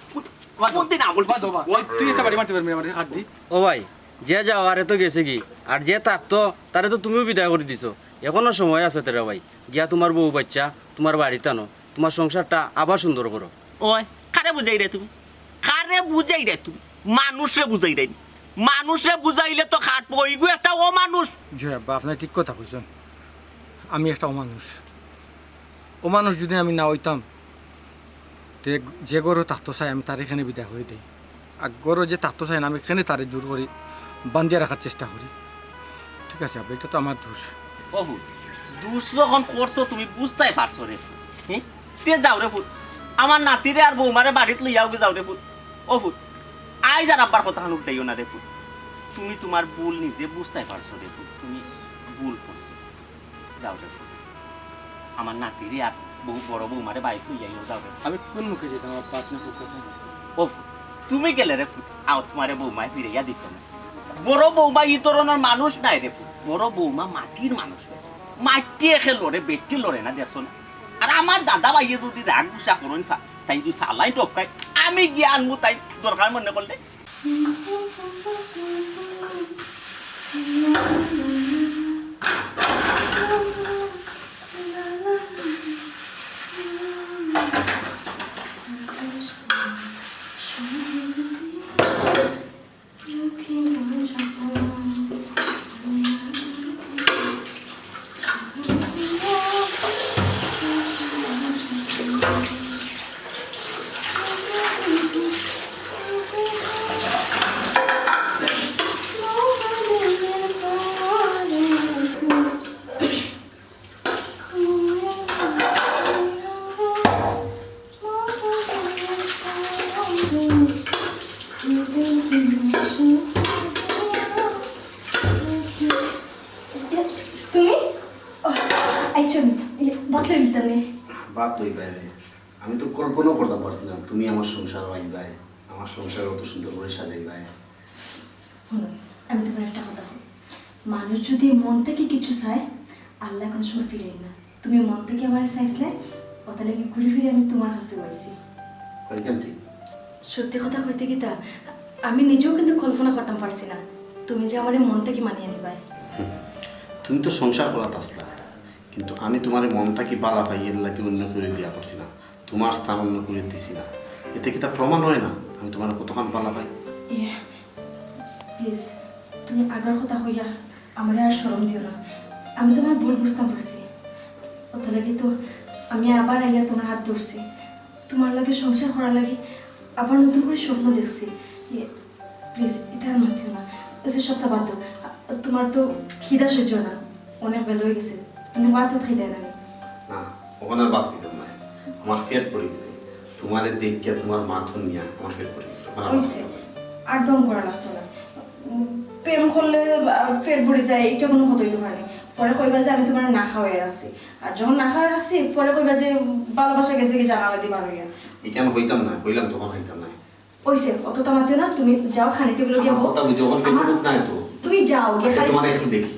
কোন দিন আমল বাদ বাবা তুই এটা বাড়ি মারতে পারবি আমার হাত দি ও ভাই যে যাওয়ারে তো গেছে কি আর যে থাকতো তারে তো তুমিও বিদায় করে দিছো এখনো সময় আছে তেরা ভাই গিয়া তোমার বউ বাচ্চা তোমার বাড়িতে আনো তোমার সংসারটা আবার সুন্দর করো ওই কারে বুঝাই রে তুমি মানুষে বুঝাই রে মানুষে বুঝাইলে তো খাট পইগু একটা ও মানুষ জয় আব্বা আপনি ঠিক কথা কইছেন আমি একটা অমানুষ যদি আমি না হইতাম তে যে গরু থাকতো চাই আমি তার এখানে বিদায় হয়ে দিই আর গরু যে থাকতো চাই না আমি এখানে তারে জোর করি বান্ধিয়ে রাখার চেষ্টা করি ঠিক আছে আব্বা এটা তো আমার দোষ বহু দুষ যখন করছো তুমি বুঝতেই পারছো রে হ্যাঁ তে যাও রে ফুট আমার নাতিরে আর বৌমারে বাড়িতে লইয়াও যাও রে ফুট ও ফুট আই যার আব্বার কথা হান উল্টাইও না রে ফুট তুমি তোমার ভুল নিজে বুঝতেই পারছো রে ফুট তুমি ভুল করছো যাও রে ফুট আমার নাতিরে আর বহু বড় বৌমারে বাড়িতে লইয়াও যাও রে আমি কোন মুখে যেতাম আব্বা আপনি খুব কথা ও ফুট তুমি গেলে রে ফুট আও তোমারে বৌমায় ফিরাইয়া দিত না বড় বৌমা এই ধরনের মানুষ নাই রে ফুট বড় বৌমা মাটির মানুষ মাটি এখে লড়ে বেটি লড়ে না দেখছো না আর আমার দাদা ভাইয়ে যদি রাগ গুসা করুন তাই যদি ফালাই টপকাই আমি গিয়ে আনবো তাই দরকার মনে করলে তুমি আইছো বাতলে দিতাম নে বাদ লই বাইরে আমি তো কল্পনাও করতে পারছিলাম তুমি আমার সংসার আইবাই আমার সংসার অত সুন্দর করে সাজাইবাই শোনো আমি তোমার একটা কথা বলি মানুষ যদি মন থেকে কিছু চায় আল্লাহ কোনো সময় ফিরে না তুমি মন থেকে আমার চাইছিলে ওটা লাগে ঘুরে ফিরে আমি তোমার কাছে পাইছি কেন ঠিক সত্যি কথা কইতে গীতা আমি নিজেও কিন্তু কল্পনা করতাম পারছি না তুমি যে আমার মন থেকে মানিয়ে নিবাই তুমি তো সংসার করাতে আসলা কিন্তু আমি তোমার মন থাকি বালা পাই এর লাগে অন্য করে বিয়া করছি না তোমার স্থান অন্য করে দিছি না এতে কি তা প্রমাণ হয় না আমি তোমার কতক্ষণ বালা পাই প্লিজ তুমি আগার কথা হইয়া আমার আর শরম দিও না আমি তোমার ভুল বুঝতাম পারছি ওটা লাগে তো আমি আবার আইয়া তোমার হাত ধরছি তোমার লাগে সংসার করার লাগে আবার নতুন করে স্বপ্ন দেখছি প্লিজ এটা আর মাতিও না ওই সপ্তাহ বাদ দাও। তোমার তো খিদা সহ্য না অনেক বেলা হয়ে গেছে তুমি বাদ খাই দেয় না না ওখানে আর বাদ দিতাম না আমার পেট পড়ে গেছে তোমারে দেখিয়া তোমার মাথন নিয়া আমার পেট পড়ে গেছে ওখানে আর বাদ হয়েছে দিতাম না। আর ডং করা লাগতো না প্রেম করলে ফের পড়ে যায় এটা কোনো কথা হইতে পারে পরে কইবা যে আমি তোমার না খাওয়াই রাখছি আর যখন না খাওয়াই রাখছি পরে কইবা যে ভালোবাসা গেছে কি জানালা দিবা হইয়া এখানে হইতাম না হইলাম তখন হইতাম না ওইসে অত তামাতে না তুমি যাও খানি টেবিল গিয়ে আমার কথা বুঝো ওখানে পেট পড়ুক না তো তুমি যাও গিয়ে আচ্ছা, খালি তোমার একটু দেখি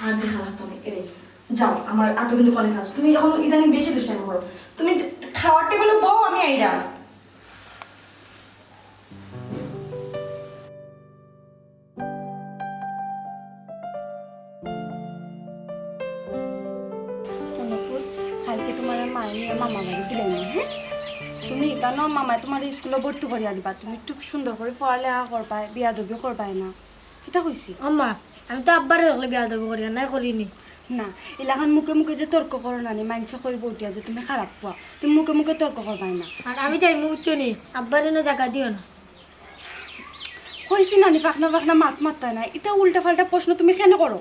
আর দেখা লাগতো না এরে যাও আমার এত কিন্তু অনেক কাজ তুমি এখন ইদানিং বেশি দুষ্টামি করো তুমি খাওয়ার টেবিলে বউ আমি আইরাম কালকে তোমার মায়ে মামা বাড়ি দিলেন হ্যাঁ তুমি কেন মামায় তোমার স্কুলে ভর্তি করিয়া দিবা তুমি একটু সুন্দর করে পড়ালেখা করবাই বিয়া দবি করবাই না এটা কইছি আম্মা আমি তো আব্বার হলে বিয়া দেবো করি নাই করিনি। না এলাকান মুখে মুখে যে তর্ক করো না মানুষে কইব উঠিয়া যে তুমি খারাপ পোয়া, তুমি মুখে মুখে তর্ক করবাই না। আর আমি যাই বুঝছো নি আব্বার এনে জায়গা দিও না। কইছি না নি ফাঁকনা ফাঁকনা মাত মারতা না, এটা উল্টা পাল্টা প্রশ্ন তুমি কেন করো?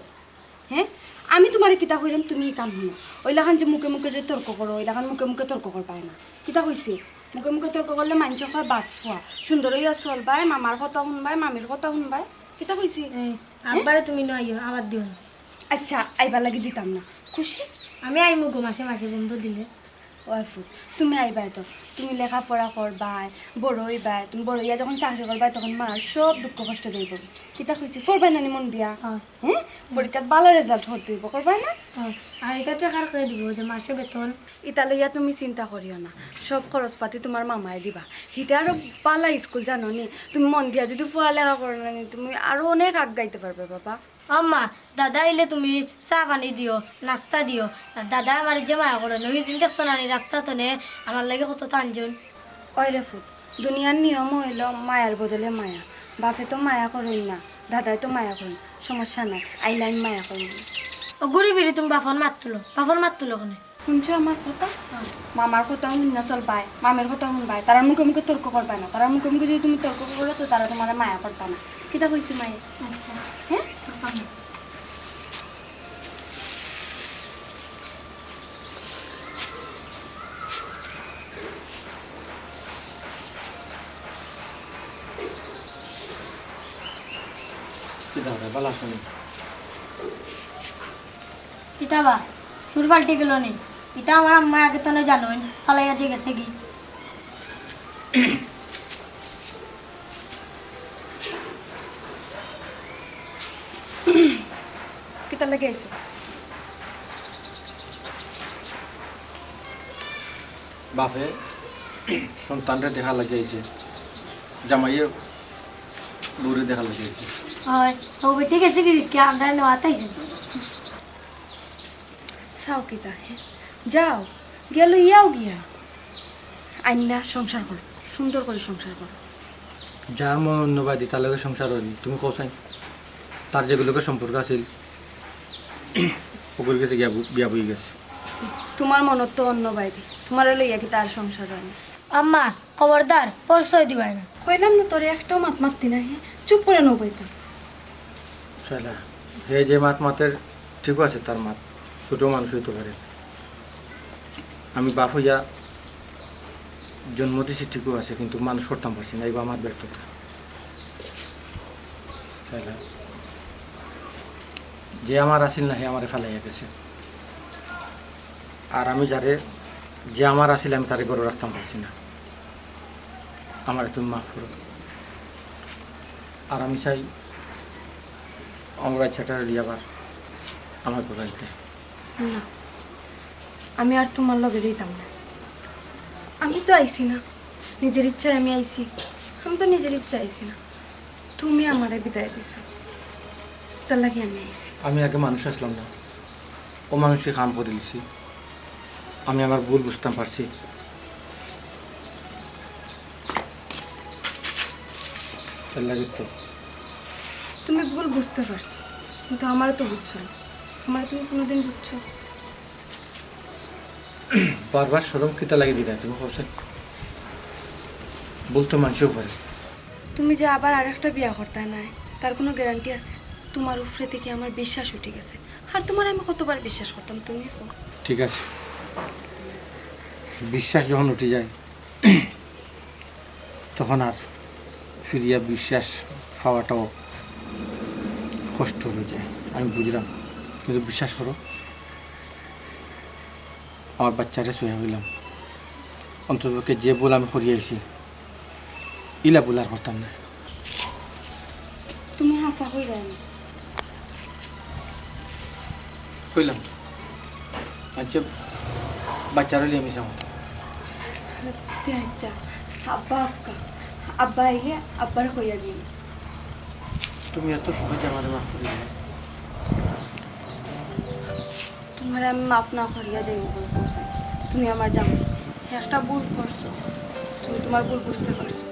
হ্যাঁ আমি তোমার কিতা কইলাম তুমি কাম শুনো। ওইলাখান যে মুখে মুখে যে তর্ক করো ওইলাখান মুখে মুখে তর্ক করবাই না। কিতা কইছি মুখে মুখে তর্ক করলে মানুষ হয় বাদ ফুয়া, সুন্দর হইয়া চলবাই, মামার কথা শুনবাই, মামির কথা শুনবাই। কিতা কইছি? আব্বারে তুমি নয় আমার দিও না। আচ্ছা আইবার লাগি দিতাম না, খুশি? আমি আইমু গো মাসে মাসে বন্ধ দিলে। ওয়াইফু তুমি আইবাই তো, তুমি লেখাপড়া করবাই, বড় হইবাই, তুমি বড় হইয়া যখন চাকরি করবাই তখন মার সব দুঃখ কষ্ট দিয়ে করবে। কিতা কইছি পড়বাই না নি মন দিয়া? হ্যাঁ পরীক্ষাত ভালো রেজাল্ট হতে হইব, করবাই না? আর এটা টাকার করে দিব যে মাসে বেতন। ইতা লইয়া তুমি চিন্তা করিও না, সব খরচ পাতি তোমার মামাই দিবা। হিটা আরো পালা স্কুল জানো নি, তুমি মন দিয়া যদি পড়ালেখা করো না নি তুমি আরো অনেক আগ গাইতে পারবে বাবা। আম্মা দাদা এলে তুমি চা পানি দিও, নাস্তা দিও। আর দাদা আমার যে মায়া করে ওই দিন দেখছো না রাস্তা তো নে আমার লাগে কত টানজন। ওই রে ফুট, দুনিয়ার নিয়ম হইল মায়ার বদলে মায়া। বাপে তো মায়া করই না, দাদাই তো মায়া করি, সমস্যা নাই, আইলাইন মায়া করি। ও ঘুরি ফিরি তুমি বাফন মাত তুলো, বাফন মাত তুলো ওখানে। শুনছো আমার কথা? মামার কথা শুন চলবাই, মামের কথা শুনবাই, তারা মুখে মুখে তর্ক করবাই না। তারা মুখে মুখে যদি তুমি তর্ক করো তো তারা তোমার মায়া করতা না। কিতা কইছি মায়ে? আচ্ছা হ্যাঁ কিতা হবে বালা শুনি। কিতাবা সুর পাল্টে গেল নি, এটা আমার আম্মা আগে তো জানোই ফালাইয়া যে গেছে কি। কিতা লাগে আইছো? বাপে সন্তানরে দেখা লাগিয়েছে, জামাইয়ে দূরে দেখা লাগিয়েছে। হয় ও বেটে গেছে কি কে আমরা নেওয়াতে আইছে। চাও কিতা? হ্যাঁ যাও গেল ইয়াও গিয়া আইনা সংসার করো, সুন্দর করে সংসার করো। যার মন অন্যবাদী তার লগে সংসার হয়নি, তুমি কোথায় তার যেগুলোকে সম্পর্ক আছিল ওগুলো গেছে গিয়া বিয়া বই গেছে। তোমার মনত তো অন্য বাইরে, তোমার লইয়া কি তার সংসার হয় না। আম্মা খবরদার পরিচয় দিবাই না। কইলাম না তোরে একটাও মাত মারতি না, হ্যাঁ চুপ করে নবইতাম। শালা হে যে মাত মাতের ঠিক আছে, তার মাত ছোট মানুষ হইতে পারে। আমি বাপ হইয়া জন্ম দিছি ঠিকও আছে, কিন্তু মানুষ করতাম পারছি না, এইবার আমার ব্যর্থতা। শালা যে আমার আসিল না হে আমারে ফেলাইয়া গেছে, আর আমি যারে যে আমার আসিল আমি তারে গড়ে রাখতাম পারছি না। আমার তুমি মাফ করো। আর আমি চাই আমার বাচ্চাটা আবার আমার গোলাইতে। না আমি আর তোমার লগে যেতাম না। আমি তো আইছি না নিজের ইচ্ছায়, আমি আইছি, আমি তো নিজের ইচ্ছা আইছি না, তুমি আমারে বিদায় দিছো, তার লাগে আমি আইছি। আমি আগে মানুষ আসলাম না, ও মানুষকে কাম করে দিছি। আমি আমার ভুল বুঝতাম পারছি। তার লাগে তো তুমি ভুল বুঝতে পারছো, কিন্তু আমারও তো বুঝছো না। আমার তুমি কোনোদিন বুঝছো? বারবার সরম কিতা লাগে দিলা তুমি কৌশল বলতো মানুষও পারে। তুমি যে আবার আর একটা বিয়া করতে নাই তার কোনো গ্যারান্টি আছে? তোমার উপরে থেকে আমার বিশ্বাস উঠে গেছে, আর তোমার আমি কতবার বিশ্বাস করতাম, তুমি ঠিক আছে, বিশ্বাস যখন উঠে যায় তখন আর ফিরিয়া বিশ্বাস পাওয়াটাও কষ্ট হয়ে যায়, আমি বুঝলাম। কিন্তু বিশ্বাস করো আমার বাচ্চারে সয়া হইলাম, অন্ততকে যে বল আমি করিয়েছি ইলা বলে আর করতাম না। তুমি হাসা হয়ে যায় না। হইলাম আচ্ছা বাচ্চারা লিয়ে আমি যাবো। আচ্ছা আব্বা আক্কা আব্বা আইলে আব্বার হইয়া দিন। তুমি এত সহজে আমার মাফ করে দিলে। তোমার আমি মাফ না করিয়া যাইব বলে পৌঁছাই, তুমি আমার জানো একটা ভুল করছো, তুমি তোমার ভুল বুঝতে পারছো।